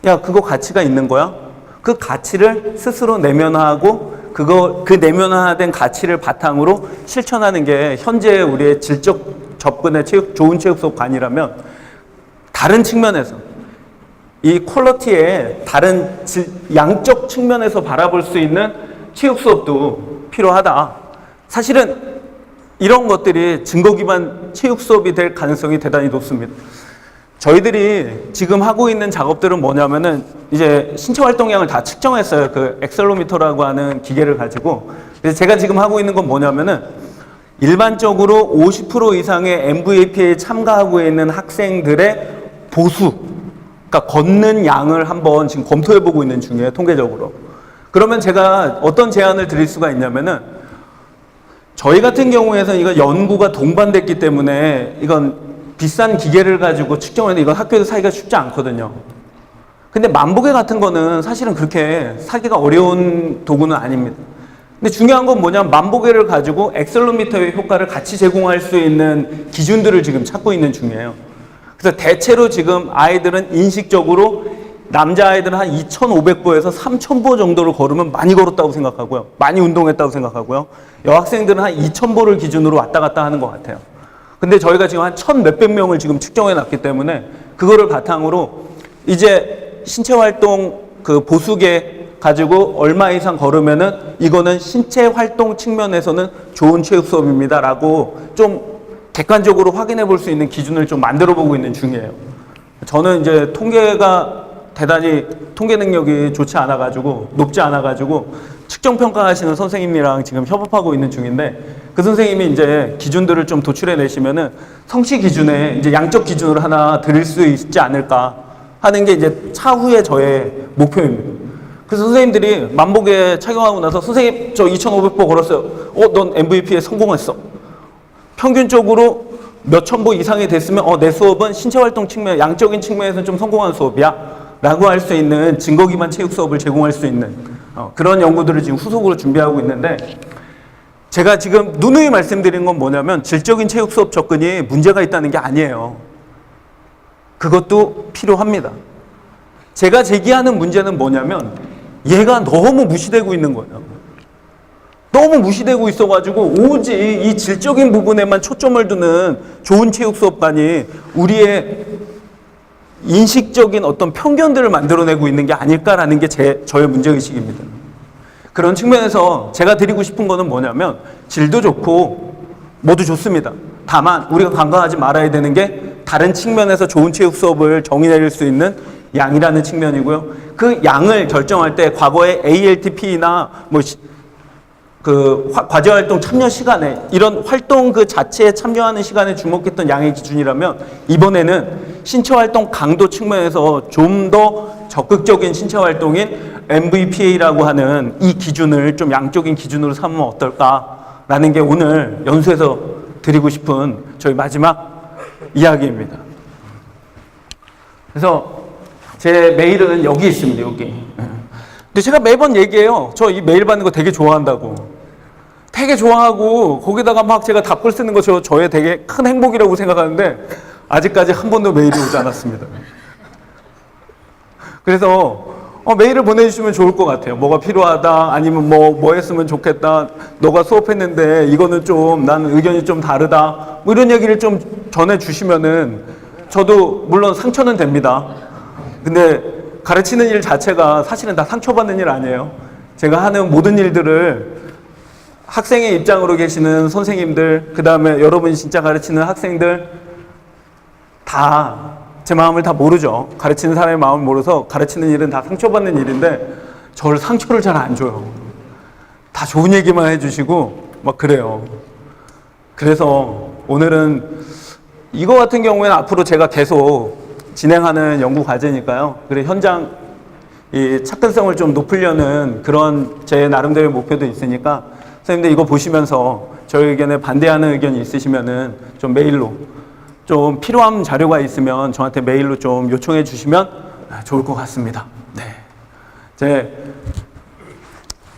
야, 그거 가치가 있는 거야? 그 가치를 스스로 내면화하고 그 내면화된 가치를 바탕으로 실천하는 게 현재 우리의 질적 접근의 좋은 체육 수업관이라면 다른 측면에서 이 퀄리티의 다른 양적 측면에서 바라볼 수 있는 체육 수업도 필요하다. 사실은 이런 것들이 증거 기반 체육 수업이 될 가능성이 대단히 높습니다. 저희들이 지금 하고 있는 작업들은 뭐냐면은 이제 신체 활동량을 다 측정했어요. 그 엑셀로미터라고 하는 기계를 가지고. 그래서 제가 지금 하고 있는 건 뭐냐면은 일반적으로 50% 이상의 MVAP에 참가하고 있는 학생들의 보수, 그러니까 걷는 양을 한번 지금 검토해보고 있는 중이에요, 통계적으로. 그러면 제가 어떤 제안을 드릴 수가 있냐면은 저희 같은 경우에는 이거 연구가 동반됐기 때문에 이건 비싼 기계를 가지고 측정을 했는데 이건 학교에서 사기가 쉽지 않거든요. 근데 만보계 같은 거는 사실은 그렇게 사기가 어려운 도구는 아닙니다. 근데 중요한 건 뭐냐면 만보계를 가지고 액셀로미터의 효과를 같이 제공할 수 있는 기준들을 지금 찾고 있는 중이에요. 그래서 대체로 지금 아이들은 인식적으로 남자아이들은 한 2,500보에서 3,000보 정도를 걸으면 많이 걸었다고 생각하고요. 많이 운동했다고 생각하고요. 여학생들은 한 2,000보를 기준으로 왔다 갔다 하는 것 같아요. 근데 저희가 지금 한 1,000 몇백 명을 지금 측정해 놨기 때문에 그거를 바탕으로 이제 신체활동 그 보수계 가지고 얼마 이상 걸으면은 이거는 신체활동 측면에서는 좋은 체육 수업입니다 라고 좀 객관적으로 확인해 볼 수 있는 기준을 좀 만들어 보고 있는 중이에요. 저는 이제 통계가 대단히 통계 능력이 좋지 않아 가지고 높지 않아 가지고 측정 평가하시는 선생님이랑 지금 협업하고 있는 중인데 그 선생님이 이제 기준들을 좀 도출해 내시면은 성취 기준에 이제 양적 기준을 하나 드릴 수 있지 않을까 하는 게 이제 차후에 저의 목표입니다. 그래서 선생님들이 만보계 착용하고 나서 선생님 저 2,500보 걸었어요. 넌 MVP에 성공했어. 평균적으로 몇 천 보 이상이 됐으면 내 수업은 신체활동 측면, 양적인 측면에서 좀 성공한 수업이야 라고 할 수 있는 증거 기반 체육 수업을 제공할 수 있는 그런 연구들을 지금 후속으로 준비하고 있는데 제가 지금 누누이 말씀드린 건 뭐냐면 질적인 체육 수업 접근이 문제가 있다는 게 아니에요. 그것도 필요합니다. 제가 제기하는 문제는 뭐냐면 얘가 너무 무시되고 있는 거예요. 너무 무시되고 있어가지고 오직 이 질적인 부분에만 초점을 두는 좋은 체육 수업관이 우리의 인식적인 어떤 편견들을 만들어내고 있는 게 아닐까라는 게 저의 문제의식입니다. 그런 측면에서 제가 드리고 싶은 거는 뭐냐면 질도 좋고 모두 좋습니다. 다만 우리가 간과하지 말아야 되는 게 다른 측면에서 좋은 체육 수업을 정의 내릴 수 있는 양이라는 측면이고요. 그 양을 결정할 때 과거에 ALTP나 과제활동 참여 시간에 이런 활동 그 자체에 참여하는 시간에 주목했던 양의 기준이라면 이번에는 신체활동 강도 측면에서 좀 더 적극적인 신체활동인 MVPA라고 하는 이 기준을 좀 양적인 기준으로 삼으면 어떨까라는 게 오늘 연수에서 드리고 싶은 저희 마지막 이야기입니다. 그래서 제 메일은 여기 있습니다. 여기. 근데 제가 매번 얘기해요. 저 이 메일 받는 거 되게 좋아한다고. 되게 좋아하고 거기다가 막 제가 답글 쓰는 거 저의 되게 큰 행복이라고 생각하는데 아직까지 한 번도 메일이 오지 않았습니다. 그래서 메일을 보내주시면 좋을 것 같아요. 뭐가 필요하다 아니면 뭐 했으면 좋겠다. 너가 수업했는데 이거는 좀 나는 의견이 좀 다르다. 뭐 이런 얘기를 좀 전해주시면은 저도 물론 상처는 됩니다. 근데 가르치는 일 자체가 사실은 다 상처받는 일 아니에요. 제가 하는 모든 일들을 학생의 입장으로 계시는 선생님들, 그 다음에 여러분이 진짜 가르치는 학생들 다 제 마음을 다 모르죠. 가르치는 사람의 마음을 모르서 가르치는 일은 다 상처받는 일인데 저를 상처를 잘 안 줘요. 다 좋은 얘기만 해주시고 막 그래요. 그래서 오늘은 이거 같은 경우에는 앞으로 제가 계속 진행하는 연구 과제니까요. 그래 현장 이 접근성을 좀 높이려는 그런 제 나름대로의 목표도 있으니까 선생님들 이거 보시면서 저희 의견에 반대하는 의견이 있으시면은 좀 메일로 좀 필요한 자료가 있으면 저한테 메일로 좀 요청해 주시면 좋을 것 같습니다. 네. 제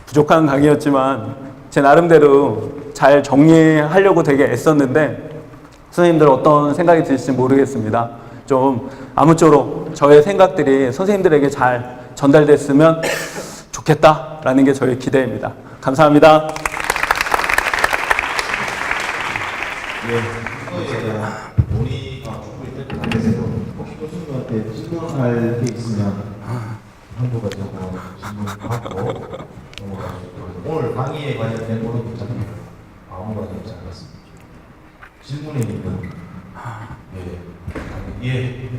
부족한 강의였지만 제 나름대로 잘 정리하려고 되게 애썼는데 선생님들 어떤 생각이 드실지 모르겠습니다. 좀 아무쪼록 저의 생각들이 선생님들에게 잘 전달됐으면 좋겠다라는 게 저의 기대입니다. 감사합니다. 논의가 죽고 있는 단계에서 혹시 교수님한테 질문할 게 있으면 한두가 적어 질문받고 넘어가시고 오늘 강의에 관련된 거는 괜찮아요. 아무거나 괜찮지 않습니다. 질문이 있는 예.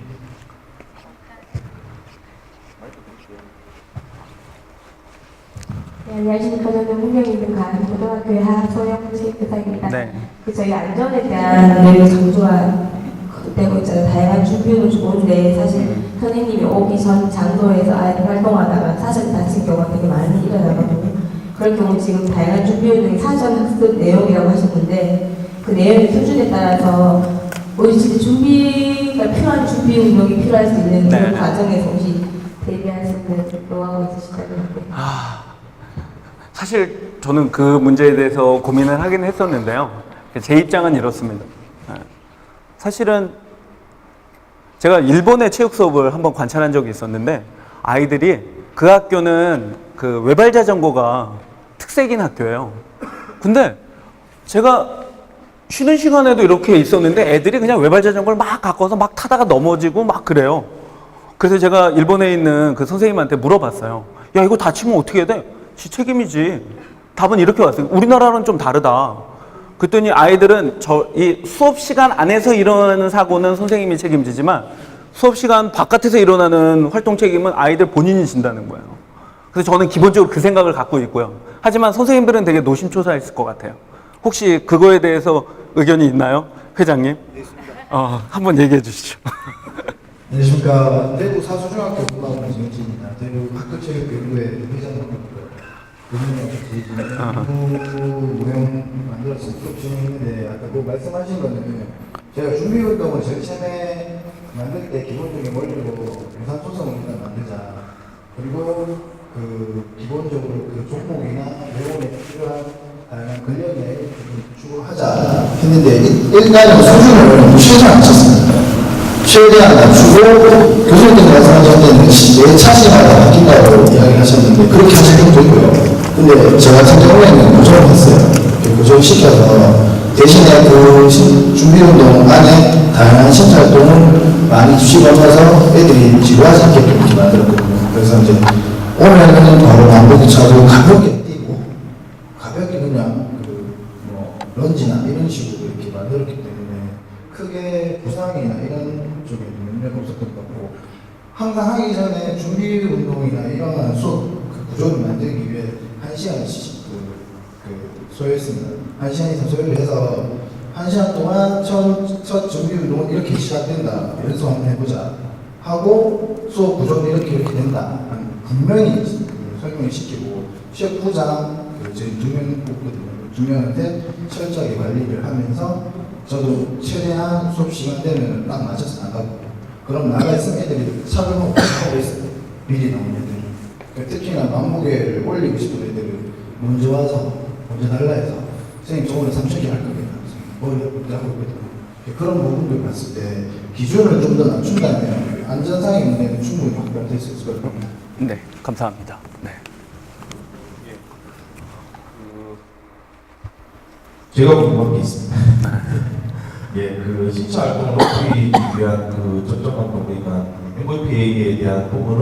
네, 안녕하십니까. 저는 문경에 있는 고등학교의 하소영 교사입니다. 네. 저희 안전에 대한 내용이 강조되고 있잖아요. 다양한 준비는 좋은데 사실 선생님이 오기 전 장소에서 아이들 활동하다가 사실 다친 경우가 되게 많이 일어나거든요. 그럴 경우 지금 다양한 준비 운동이 사전 학습 내용이라고 하셨는데 그 내용의 수준에 따라서 우리 진짜 준비가 필요한 준비 운동이 필요할 수 있는 그런 과정에서 혹시 대비하시는 노하우 있으시다면. 사실 저는 그 문제에 대해서 고민을 하긴 했었는데요. 제 입장은 이렇습니다. 사실은 제가 일본의 체육 수업을 한번 관찰한 적이 있었는데 아이들이 그 학교는 그 외발 자전거가 특색인 학교예요. 근데 제가 쉬는 시간에도 이렇게 있었는데 애들이 그냥 외발 자전거를 막 갖고서 막 타다가 넘어지고 막 그래요. 그래서 제가 일본에 있는 그 선생님한테 물어봤어요. 야, 이거 다치면 어떻게 해야 돼? 지 책임이지. 답은 이렇게 왔어요. 우리나라는 좀 다르다. 그랬더니 아이들은 이 수업 시간 안에서 일어나는 사고는 선생님이 책임지지만 수업 시간 바깥에서 일어나는 활동 책임은 아이들 본인이 진다는 거예요. 그래서 저는 기본적으로 그 생각을 갖고 있고요. 하지만 선생님들은 되게 노심초사했을 것 같아요. 혹시 그거에 대해서 의견이 있나요? 회장님? 한번 얘기해 주시죠. 안녕하십니까. 대구 사수중학교 국가원장 정진입니다. 대구 학교체육연구회 회장입니다. 운영 만들어서 수업 진행했는데 아까 그 말씀하신 거는 제가 준비운동을 제일 처음에 만들 때 기본적인 원리로 유산 소성을 일단 만들자. 그리고 그 기본적으로 그 종목이나 내용에 필요한 다양한 근력에 추구하자 했는데 일단은 수준을 최소한 맞췄습니다. 최대한 낮추고 교수님께서 말씀하실 때는 내 차시마다 바뀐다고 이야기하셨는데 그렇게 하시면 되고요. 근데 제가 같은 경우에는 고정을 했어요. 고정을 시켜서 대신에 그 준비운동 안에 다양한 신체활동을 많이 집어넣어서 애들이 지루하지 않게끔 이렇게 만들었거든요. 그래서 이제 오늘은 바로 반복이 차고 가볍게 뛰고 가볍게 그냥 뭐 런지나 이런 식으로 이렇게 만들었기 때문에 크게 부상이나 이런 쪽에 문제가 없었던 것 같고 항상 하기 전에 준비 운동이나 이런 수업 그 구조를 만들기 위해 1시간씩 소요했습니다. 1시간 이상 소요를 해서 1시간 동안 첫 준비 운동은 이렇게 시작된다. 연습 한번 해보자. 하고 수업 구조는 이렇게 된다. 분명히 설명을 시키고 셰프장 저희 2명 뽑거든요. 2명한테 철저하게 관리를 하면서 저도 최대한 수업 시간 되면 딱 맞춰서 나가고 그럼 나가 있으면 애들이 착용하고 하고 있어요. 미리 나온 애들은. 특히나 만무게를 올리고 싶은 애들은 먼저 와서 먼저 달라 해서 선생님 저 오늘 3,000개 할 겁니다. 뭘 하고 있거든요. 그런 부분들 봤을 때 기준을 좀 더 낮춘다면 안전상의 문제는 충분히 해결될 수 있을 것 같습니다. 네, 감사합니다. 네. 제가 궁금한 게 있습니다. 예, 그 신체 활동을 높이기 위한 그 접점 활동이나 MVP에 대한 부분은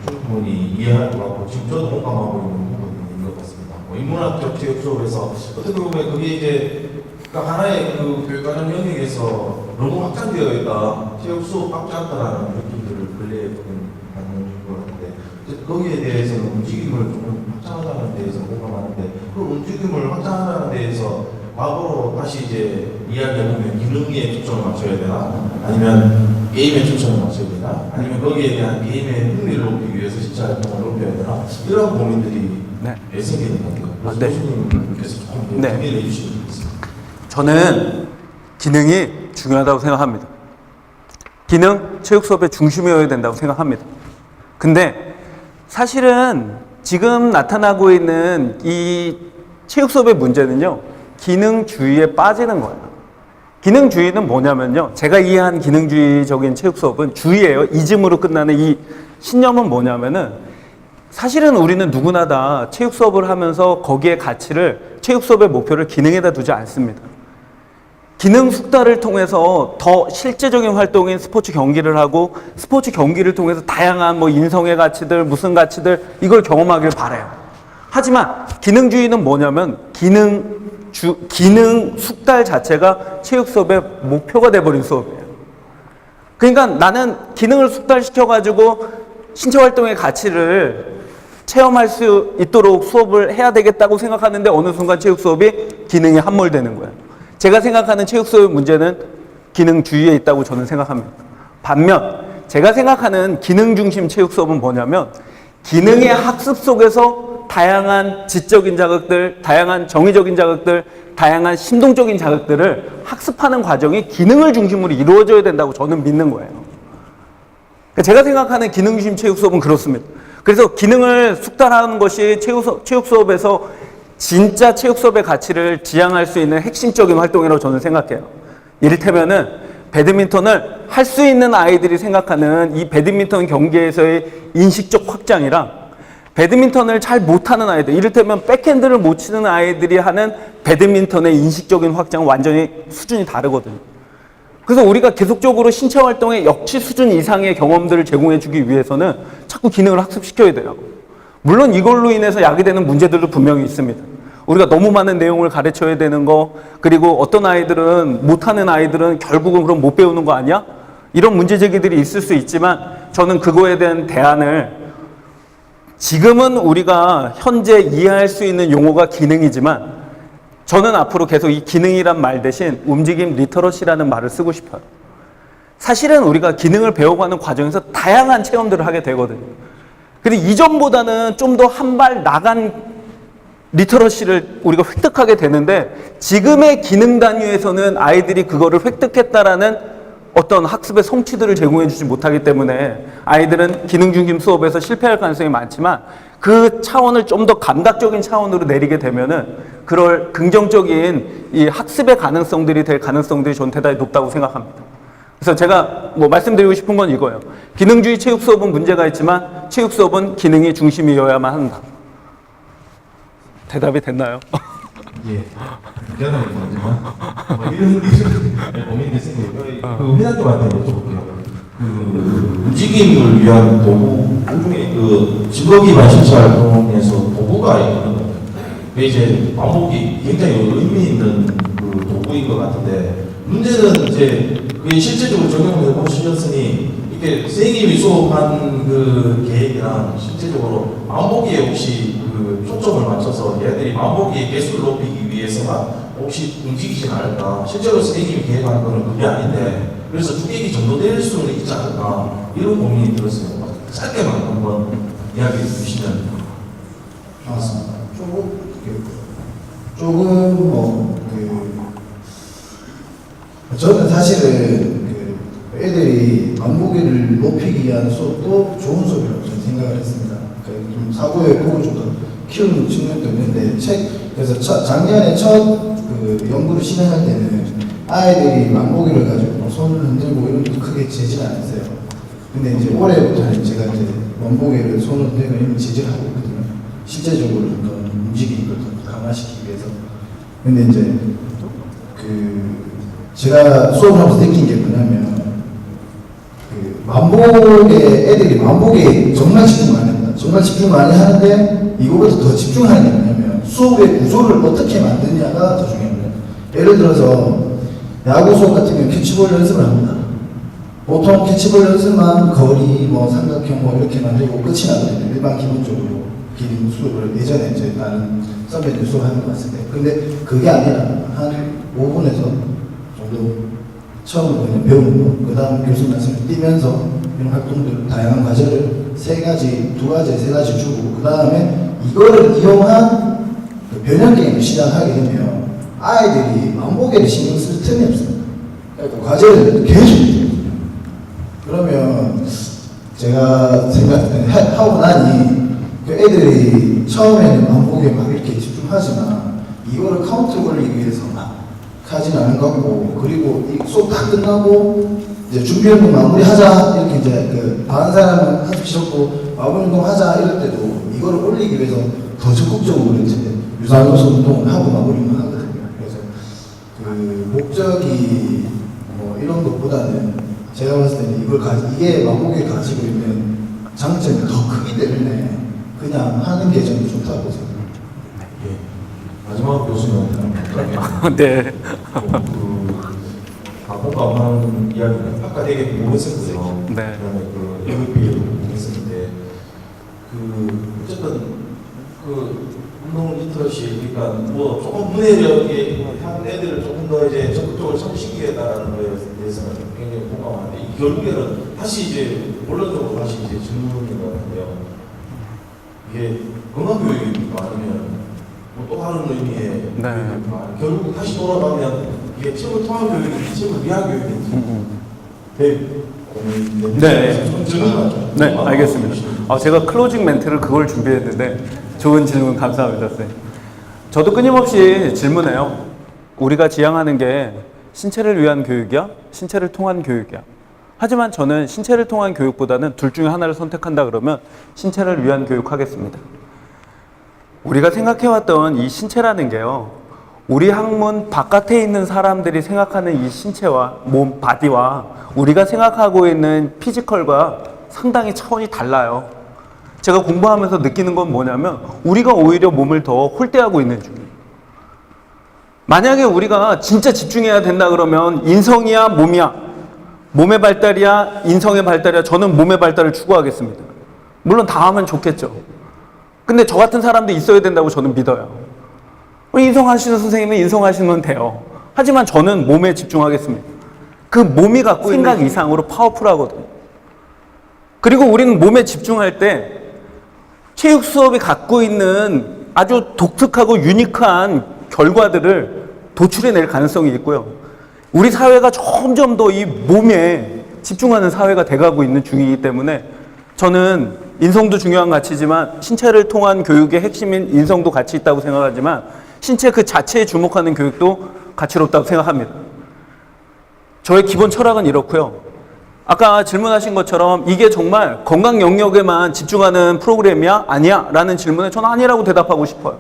충분히 이해할 것 같고 지금 저도 공감하고 있는 부분인 것 같습니다. 뭐 인문학적 체육 수업에서 어떻게 보면 그게 이제 하나의 그 교육과정 영역에서 너무 확장되어 있다, 체육 수업 확장한다라는 느낌들을 근래에 받는 것 같은데 거기에 대해서는 움직임을 조금 확장하자는 데에서 공감하는데 그 움직임을 확장하자는 데에서 과거로 다시 이제 이야기해보면 기능에 초점을 맞춰야 되나? 아니면 게임에 초점을 맞춰야 되나? 아니면 거기에 대한 게임의 흥미를 높이기 위해서 진짜 활동을 높여야 되나? 이런 고민들이 왜 생기는 겁니까? 네. 교수님께서 조금 네. 정리를 해주시면 좋겠습니다. 저는 기능이 중요하다고 생각합니다. 기능, 체육 수업의 중심이어야 된다고 생각합니다. 근데 사실은 지금 나타나고 있는 이 체육 수업의 문제는요, 기능주의에 빠지는 거예요. 기능주의는 뭐냐면요, 제가 이해한 기능주의적인 체육 수업은 주의예요. 이즘으로 끝나는 이 신념은 뭐냐면은 사실은 우리는 누구나 다 체육 수업을 하면서 거기에 가치를, 체육 수업의 목표를 기능에다 두지 않습니다. 기능 숙달을 통해서 더 실제적인 활동인 스포츠 경기를 하고 스포츠 경기를 통해서 다양한 뭐 인성의 가치들, 무슨 가치들 이걸 경험하길 바라요. 하지만 기능주의는 뭐냐면 기능 숙달 자체가 체육 수업의 목표가 돼버린 수업이에요. 그러니까 나는 기능을 숙달시켜가지고 신체 활동의 가치를 체험할 수 있도록 수업을 해야 되겠다고 생각하는데 어느 순간 체육 수업이 기능에 함몰되는 거예요. 제가 생각하는 체육 수업의 문제는 기능주의에 있다고 저는 생각합니다. 반면 제가 생각하는 기능 중심 체육 수업은 뭐냐면 기능의 학습 속에서 다양한 지적인 자극들, 다양한 정의적인 자극들, 다양한 심동적인 자극들을 학습하는 과정이 기능을 중심으로 이루어져야 된다고 저는 믿는 거예요. 제가 생각하는 기능 중심 체육 수업은 그렇습니다. 그래서 기능을 숙달하는 것이 체육 수업에서 진짜 체육 수업의 가치를 지향할 수 있는 핵심적인 활동이라고 저는 생각해요. 이를테면은 배드민턴을 할 수 있는 아이들이 생각하는 이 배드민턴 경기에서의 인식적 확장이랑 배드민턴을 잘 못하는 아이들, 이를테면 백핸드를 못 치는 아이들이 하는 배드민턴의 인식적인 확장은 완전히 수준이 다르거든요. 그래서 우리가 계속적으로 신체 활동의 역치 수준 이상의 경험들을 제공해 주기 위해서는 자꾸 기능을 학습시켜야 돼요. 물론 이걸로 인해서 야기되는 문제들도 분명히 있습니다. 우리가 너무 많은 내용을 가르쳐야 되는 거, 그리고 어떤 아이들은, 못하는 아이들은 결국은 그럼 못 배우는 거 아니야? 이런 문제 제기들이 있을 수 있지만 저는 그거에 대한 대안을 지금은 우리가 현재 이해할 수 있는 용어가 기능이지만 저는 앞으로 계속 이 기능이란 말 대신 움직임 리터러시라는 말을 쓰고 싶어요. 사실은 우리가 기능을 배워가는 과정에서 다양한 체험들을 하게 되거든요. 근데 이전보다는 좀 더 한 발 나간 리터러시를 우리가 획득하게 되는데 지금의 기능 단위에서는 아이들이 그거를 획득했다라는 어떤 학습의 성취들을 제공해 주지 못하기 때문에 아이들은 기능 중심 수업에서 실패할 가능성이 많지만 그 차원을 좀 더 감각적인 차원으로 내리게 되면은 그럴 긍정적인 이 학습의 가능성들이 될 가능성들이 저는 대단히 높다고 생각합니다. 그래서 제가 뭐 말씀드리고 싶은 건 이거예요. 기능주의 체육 수업은 문제가 있지만 체육 수업은 기능이 중심이어야만 한다. 대답이 됐나요? 예. 미안하게 하지만 이런 고민이 생겨요. 그 회장님한테 여쭤볼게요. 그 움직임을 위한 도구 중에 그 직업 기반 신체 활동에서 도구가 있거든요. 그게 이제 반복이 굉장히 의미 있는 그 도구인 것 같은데 문제는 이제 그게 실제적으로 적용해 보셨으니 이게 선생님이 수업한 그 계획이랑 실제적으로 반복에 혹시 그 초점을 맞춰서 얘들이 반복의 개수를 높이기 위해서만 혹시 움직이진 않을까? 실제로 선생님이 계획한 거는 그게 아닌데 그래서 주객이 정도될 수는 있지 않을까? 이런 고민이 들었어요. 짧게만 한번 이야기해 주시면 맞습니다. 조금 저는 사실은 애들이 반복을 높이기 위한 수업도 좋은 수업이라고 저는 생각을 했습니다. 좀 사고의 폭을 좀 더 키우는 측면도 있는데 그래서 작년에 첫 그 연구를 진행할 때는 아이들이 만보기를 가지고 손을 흔들고 이런 거 크게 제지는 않았어요. 근데 이제 올해부터는 제가 이제 만보기를 손을 흔들고 이런 제지를 하고 있거든요. 실제적으로 어떤 움직임을 더 강화시키기 위해서. 근데 이제 제가 수업을 하면서 느낀 게 뭐냐면 만복에 애들이 만복에 정말 집중 많이 합니다. 정말 집중 많이 하는데 이거보다 더 집중하는 게 뭐냐면 수업의 구조를 어떻게 만드냐가 더 중요합니다. 예를 들어서 야구 수업 같은 경우는 캐치볼 연습을 합니다. 보통 캐치볼 연습만 거리, 삼각형 이렇게 만들고 끝이 나거든요. 일반 기본적으로 기능 수업을 예전에 이제 다른 선배님 수업하는 거 봤을 때. 근데 그게 아니라 한 5분에서 정도 처음으로 그냥 배우는 거, 그 다음 교수 말씀을 띄면서 이런 활동들, 다양한 과제를 3가지, 2가지, 3가지 주고, 그 다음에 이거를 이용한 변형 게임을 시작하게 되면 아이들이 만보기를 신경 쓸 틈이 없습니다. 그러니까 과제를 계속 해요. 그러면 제가 하고 나니 그 애들이 처음에는 만보기에 막 이렇게 집중하지만 이거를 카운트 올리기 위해서 막 하진 않은 것 같고, 그리고 이 수업 다 끝나고 이제 준비 운동 마무리하자 이렇게 이제 다른 사람은 한숨 쉬었고 마무리 운동 하자 이럴 때도 이거를 올리기 위해서 더 적극적으로 이제 유산소 운동을 하고 마무리 운동 하거든요. 그래서 목적이 이런 것보다는 제가 봤을 때는 이게 만복에 가지고 있는 장점이 더 크기 때문에 그냥 하는 게 저는 좋다고 생각합니다. 예. 마지막 교수님한테 네. 반복하는 이야기는 아까 되게 궁금했었고요. 네. 그다음에 MVP를 궁금했었는데 어쨌든 운동 리터러시 그러니까 조금 문해력에 한 애들을 조금 더 이제 적극적으로 참시키겠다라는 거에 대해서는 굉장히 공감하는데 이 결국에는 다시 이제 본론적으로 다시 이제 질문인 것 같은데요. 이게 건강 교육입니까 아니면 또 다른 의미의 교육입니까? 결국 다시 돌아가면 이게 체육 통합 교육인지 체육 미학 교육인지 네. 네, 알겠습니다. 제가 클로징 멘트를 그걸 준비했는데 좋은 질문 감사합니다, 선생님. 저도 끊임없이 질문해요. 우리가 지향하는 게 신체를 위한 교육이야? 신체를 통한 교육이야? 하지만 저는 신체를 통한 교육보다는 둘 중에 하나를 선택한다 그러면 신체를 위한 교육하겠습니다. 우리가 생각해왔던 이 신체라는 게요, 우리 학문 바깥에 있는 사람들이 생각하는 이 신체와 몸, 바디와 우리가 생각하고 있는 피지컬과 상당히 차원이 달라요. 제가 공부하면서 느끼는 건 뭐냐면 우리가 오히려 몸을 더 홀대하고 있는 중이에요. 만약에 우리가 진짜 집중해야 된다 그러면 인성이야, 몸이야? 몸의 발달이야, 인성의 발달이야? 저는 몸의 발달을 추구하겠습니다. 물론 다 하면 좋겠죠. 근데 저 같은 사람도 있어야 된다고 저는 믿어요. 인성하시는 선생님은 인성하시면 돼요. 하지만 저는 몸에 집중하겠습니다. 그 몸이 갖고 있는 생각 이상으로 파워풀하거든요. 그리고 우리는 몸에 집중할 때 체육 수업이 갖고 있는 아주 독특하고 유니크한 결과들을 도출해낼 가능성이 있고요. 우리 사회가 점점 더 이 몸에 집중하는 사회가 돼가고 있는 중이기 때문에 저는 인성도 중요한 가치지만 신체를 통한 교육의 핵심인 인성도 가치 있다고 생각하지만 신체 그 자체에 주목하는 교육도 가치롭다고 생각합니다. 저의 기본 철학은 이렇고요. 아까 질문하신 것처럼 이게 정말 건강 영역에만 집중하는 프로그램이야? 아니야? 라는 질문에 저는 아니라고 대답하고 싶어요.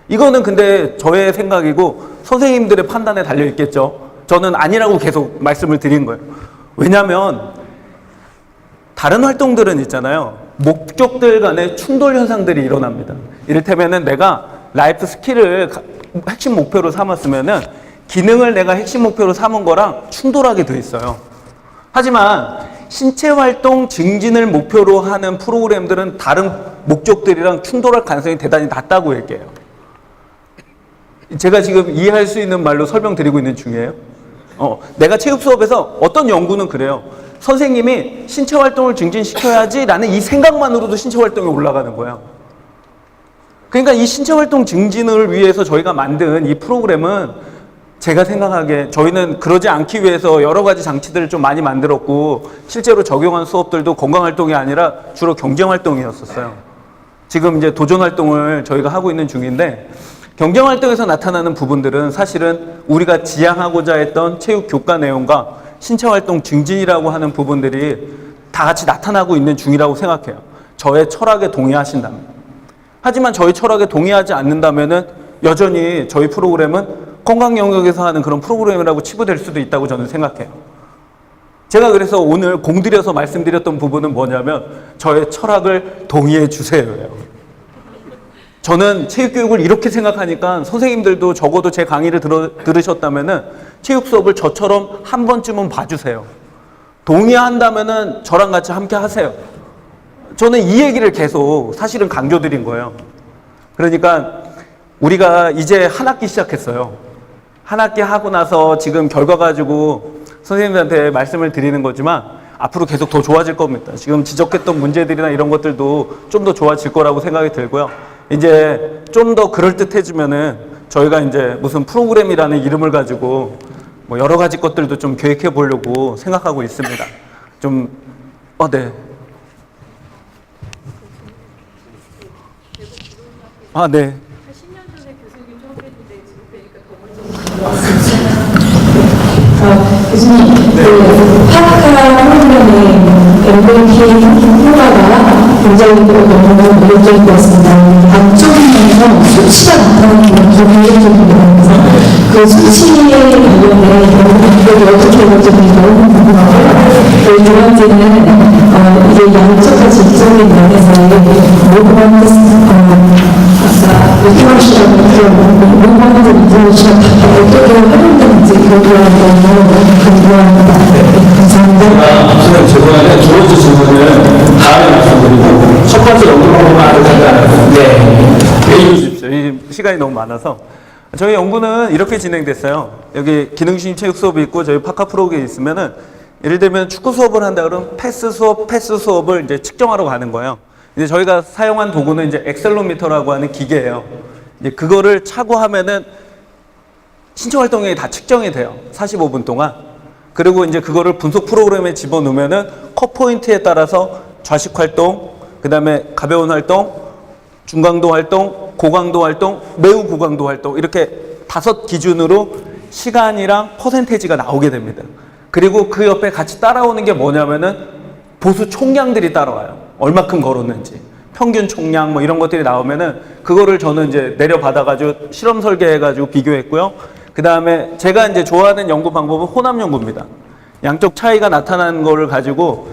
이거는 근데 저의 생각이고 선생님들의 판단에 달려 있겠죠. 저는 아니라고 계속 말씀을 드린 거예요. 왜냐하면 다른 활동들은 있잖아요. 목적들 간의 충돌 현상들이 일어납니다. 이를테면은 내가 라이프 스킬을 핵심 목표로 삼았으면은 기능을 내가 핵심 목표로 삼은 거랑 충돌하게 돼 있어요. 하지만 신체 활동 증진을 목표로 하는 프로그램들은 다른 목적들이랑 충돌할 가능성이 대단히 낮다고 얘기해요. 제가 지금 이해할 수 있는 말로 설명드리고 있는 중이에요. 내가 체육 수업에서 어떤 연구는 그래요. 선생님이 신체 활동을 증진시켜야지 라는 이 생각만으로도 신체 활동이 올라가는 거예요. 그러니까 이 신체 활동 증진을 위해서 저희가 만든 이 프로그램은 제가 생각하기에 저희는 그러지 않기 위해서 여러 가지 장치들을 좀 많이 만들었고 실제로 적용한 수업들도 건강활동이 아니라 주로 경쟁활동이었었어요. 지금 이제 도전활동을 저희가 하고 있는 중인데 경쟁활동에서 나타나는 부분들은 사실은 우리가 지향하고자 했던 체육 교과 내용과 신체활동 증진이라고 하는 부분들이 다 같이 나타나고 있는 중이라고 생각해요. 저의 철학에 동의하신다면. 하지만 저희 철학에 동의하지 않는다면은 여전히 저희 프로그램은 건강 영역에서 하는 그런 프로그램이라고 치부될 수도 있다고 저는 생각해요. 제가 그래서 오늘 공들여서 말씀드렸던 부분은 뭐냐면 저의 철학을 동의해 주세요예요. 저는 체육교육을 이렇게 생각하니까 선생님들도 적어도 제 강의를 들으셨다면은 체육 수업을 저처럼 한 번쯤은 봐주세요. 동의한다면은 저랑 같이 함께 하세요. 저는 이 얘기를 계속 사실은 강조드린 거예요. 그러니까 우리가 이제 한 학기 시작했어요. 한 학기 하고 나서 지금 결과 가지고 선생님들한테 말씀을 드리는 거지만 앞으로 계속 더 좋아질 겁니다. 지금 지적했던 문제들이나 이런 것들도 좀 더 좋아질 거라고 생각이 들고요. 이제 좀 더 그럴듯해지면은 저희가 이제 무슨 프로그램이라는 이름을 가지고 뭐 여러 가지 것들도 좀 계획해 보려고 생각하고 있습니다. 좀, 네. 네. 10년 전에 교수님 수업했는데 지금 뵈니까 더 교수님, 그 파크가 프로그램의 MVP 효과가 굉장히 너무 매력적인 것 같습니다. 앞쪽에서 수치가 나타나는 건 더 매력적인 것 같아서 그 수치에 관련해 연구를 어떻게 해볼지 너무 궁금하고요. 두 번째는 이게 양적과 질적인 면에서의 모범 아까 유튜버시라고 들었는데 모범들 인터넷이랑 어떻게 활용되는지 그거에 너무 궁금합니다. 감사합니다. 선생님 죄송한데 두 번째 질문은 다음에 말씀드리고 첫 번째 연구방법만 아주 간단해요. 네. 얘기해 주십시오. 이 시간이 너무 많아서. 저희 연구는 이렇게 진행됐어요. 여기 기능심 체육 수업이 있고 저희 파카 프로그램이 있으면은 예를 들면 축구 수업을 한다 그러면 패스 수업을 이제 측정하러 가는 거예요. 이제 저희가 사용한 도구는 이제 엑셀로미터라고 하는 기계예요. 이제 그거를 차고 하면은 신체 활동이 다 측정이 돼요. 45분 동안. 그리고 이제 그거를 분석 프로그램에 집어넣으면은 컷 포인트에 따라서 좌식 활동, 그 다음에 가벼운 활동, 중강도 활동, 고강도 활동, 매우 고강도 활동 이렇게 5 기준으로 시간이랑 퍼센테이지가 나오게 됩니다. 그리고 그 옆에 같이 따라오는 게 뭐냐면은 보수 총량들이 따라와요. 얼마큼 걸었는지. 평균 총량 뭐 이런 것들이 나오면은 그거를 저는 이제 내려받아가지고 실험 설계해가지고 비교했고요. 그 다음에 제가 이제 좋아하는 연구 방법은 혼합 연구입니다. 양쪽 차이가 나타나는 거를 가지고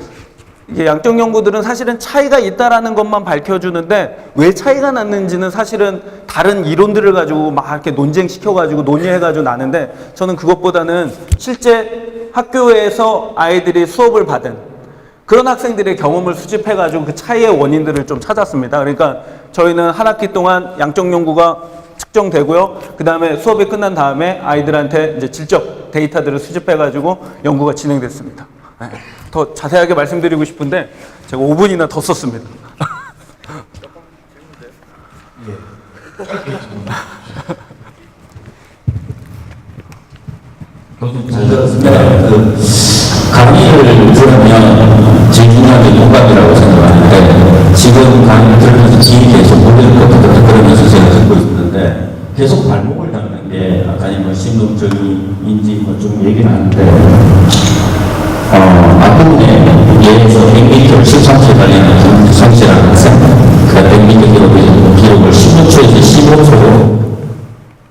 이게 양쪽 연구들은 사실은 차이가 있다라는 것만 밝혀주는데 왜 차이가 났는지는 사실은 다른 이론들을 가지고 막 이렇게 논쟁시켜가지고 논의해가지고 나는데 저는 그것보다는 실제 학교에서 아이들이 수업을 받은 그런 학생들의 경험을 수집해가지고 그 차이의 원인들을 좀 찾았습니다. 그러니까 저희는 한 학기 동안 양쪽 연구가 측정되고요. 그 다음에 수업이 끝난 다음에 아이들한테 이제 질적 데이터들을 수집해가지고 연구가 진행됐습니다. 네. 더 자세하게 말씀드리고 싶은데 제가 5분이나 더 썼습니다. 교수님 잘 들었습니다. 강의를 들으면 제일 중요한 게 공감이라고 생각하는데 지금 강의를 들으면서 뒤에 계속 모르는 것부터 그러면서 제가 듣고 있는데 계속 발목을 잡는 게 아까 뭐 신동적인지 좀 얘기를 하는데 앞부분에 예에서 100m를 13초에 달리는 성실한 학생 그 100m 기록을 16초에서 15초로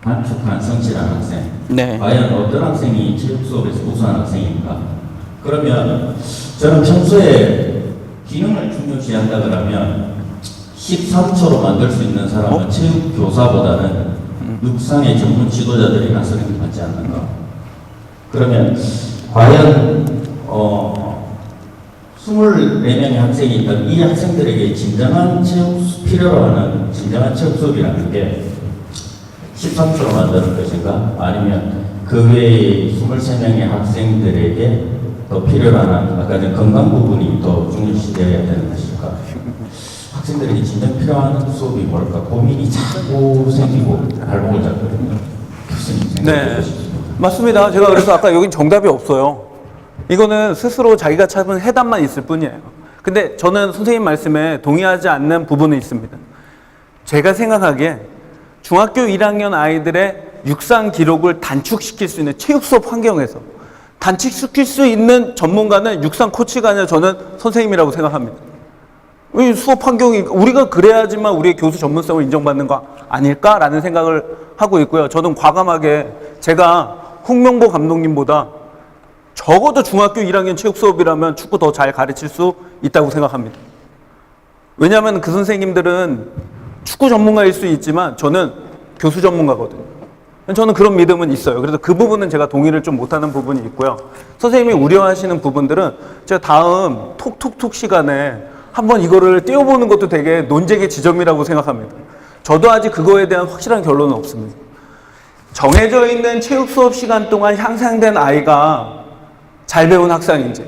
단축한 성실한 학생 네. 과연 어떤 학생이 체육 수업에서 우수한 학생입니까? 그러면 저는 평소에 기능을 중요시한다 그러면 13초로 만들 수 있는 사람은 체육 교사보다는 육상의 전문 지도자들이 나서는 게 맞지 않는가? 그러면 과연 24명의 학생이 있다면 이 학생들에게 진정한 필요로 하는 진정한 체육 수업이라는 게 13초로 만드는 것인가? 아니면 그 외의 23명의 학생들에게 더 필요로 하는 아까 전 건강 부분이 더 중요시되어야 되는 것일까? 학생들에게 진정 필요한 수업이 뭘까? 고민이 자꾸 생기고 발목을 잡거든요. 교수님 생각해 보십시오. 맞습니다. 제가 그래서 아까 여긴 정답이 없어요. 이거는 스스로 자기가 찾은 해답만 있을 뿐이에요. 근데 저는 선생님 말씀에 동의하지 않는 부분은 있습니다. 제가 생각하기에 중학교 1학년 아이들의 육상 기록을 단축시킬 수 있는 체육 수업 환경에서 단축시킬 수 있는 전문가는 육상 코치가 아니라 저는 선생님이라고 생각합니다. 이 수업 환경이 우리가 그래야지만 우리의 교수 전문성을 인정받는 거 아닐까라는 생각을 하고 있고요. 저는 과감하게 제가 홍명보 감독님보다 적어도 중학교 1학년 체육 수업이라면 축구 더 잘 가르칠 수 있다고 생각합니다. 왜냐하면 그 선생님들은 축구 전문가일 수 있지만 저는 교수 전문가거든요. 저는 그런 믿음은 있어요. 그래서 그 부분은 제가 동의를 좀 못하는 부분이 있고요. 선생님이 우려하시는 부분들은 제가 다음 톡톡톡 시간에 한번 이거를 띄워보는 것도 되게 논쟁의 지점이라고 생각합니다. 저도 아직 그거에 대한 확실한 결론은 없습니다. 정해져 있는 체육 수업 시간 동안 향상된 아이가 잘 배운 학생인지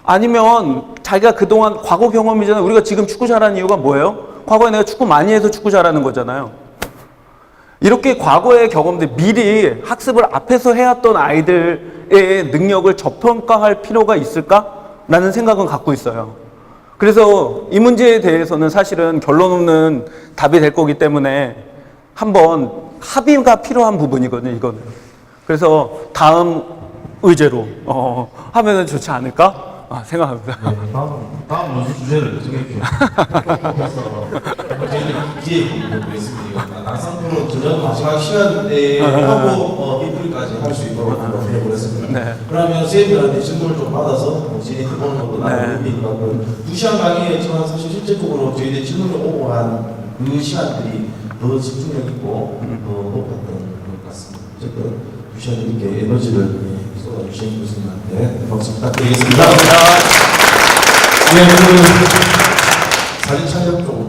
아니면 자기가 그동안 과거 경험이잖아요. 우리가 지금 축구 잘하는 이유가 뭐예요? 과거에 내가 축구 많이 해서 축구 잘하는 거잖아요. 이렇게 과거의 경험들 미리 학습을 앞에서 해왔던 아이들의 능력을 저평가할 필요가 있을까라는 생각은 갖고 있어요. 그래서 이 문제에 대해서는 사실은 결론 없는 답이 될 거기 때문에 한번 합의가 필요한 부분이거든요, 이거는. 그래서 다음 의제로 하면은 좋지 않을까 생각합니다. 네, 다음 논술 주제를 정해주세요. 기획 공부도 있습니다. 나상으로 저녁 마지막 시간대에 하고 인플까지 할 수 있도록 한번 해보겠습니다. 네. 그러면 선생님들한테 질문을 좀 받아서 진행해 보는 것도 나는 의미가 있고 2시간 강의였지만 사실 실제적으로 저희들 질문을 오고 한 그 시간들이 더 집중력 있고 더 높았던 것 같습니다. 어쨌든 2시간 이렇게 에너지를 쏟아주신 교수님한테 박수 부탁드리겠습니다. 네, 사진 촬영 좀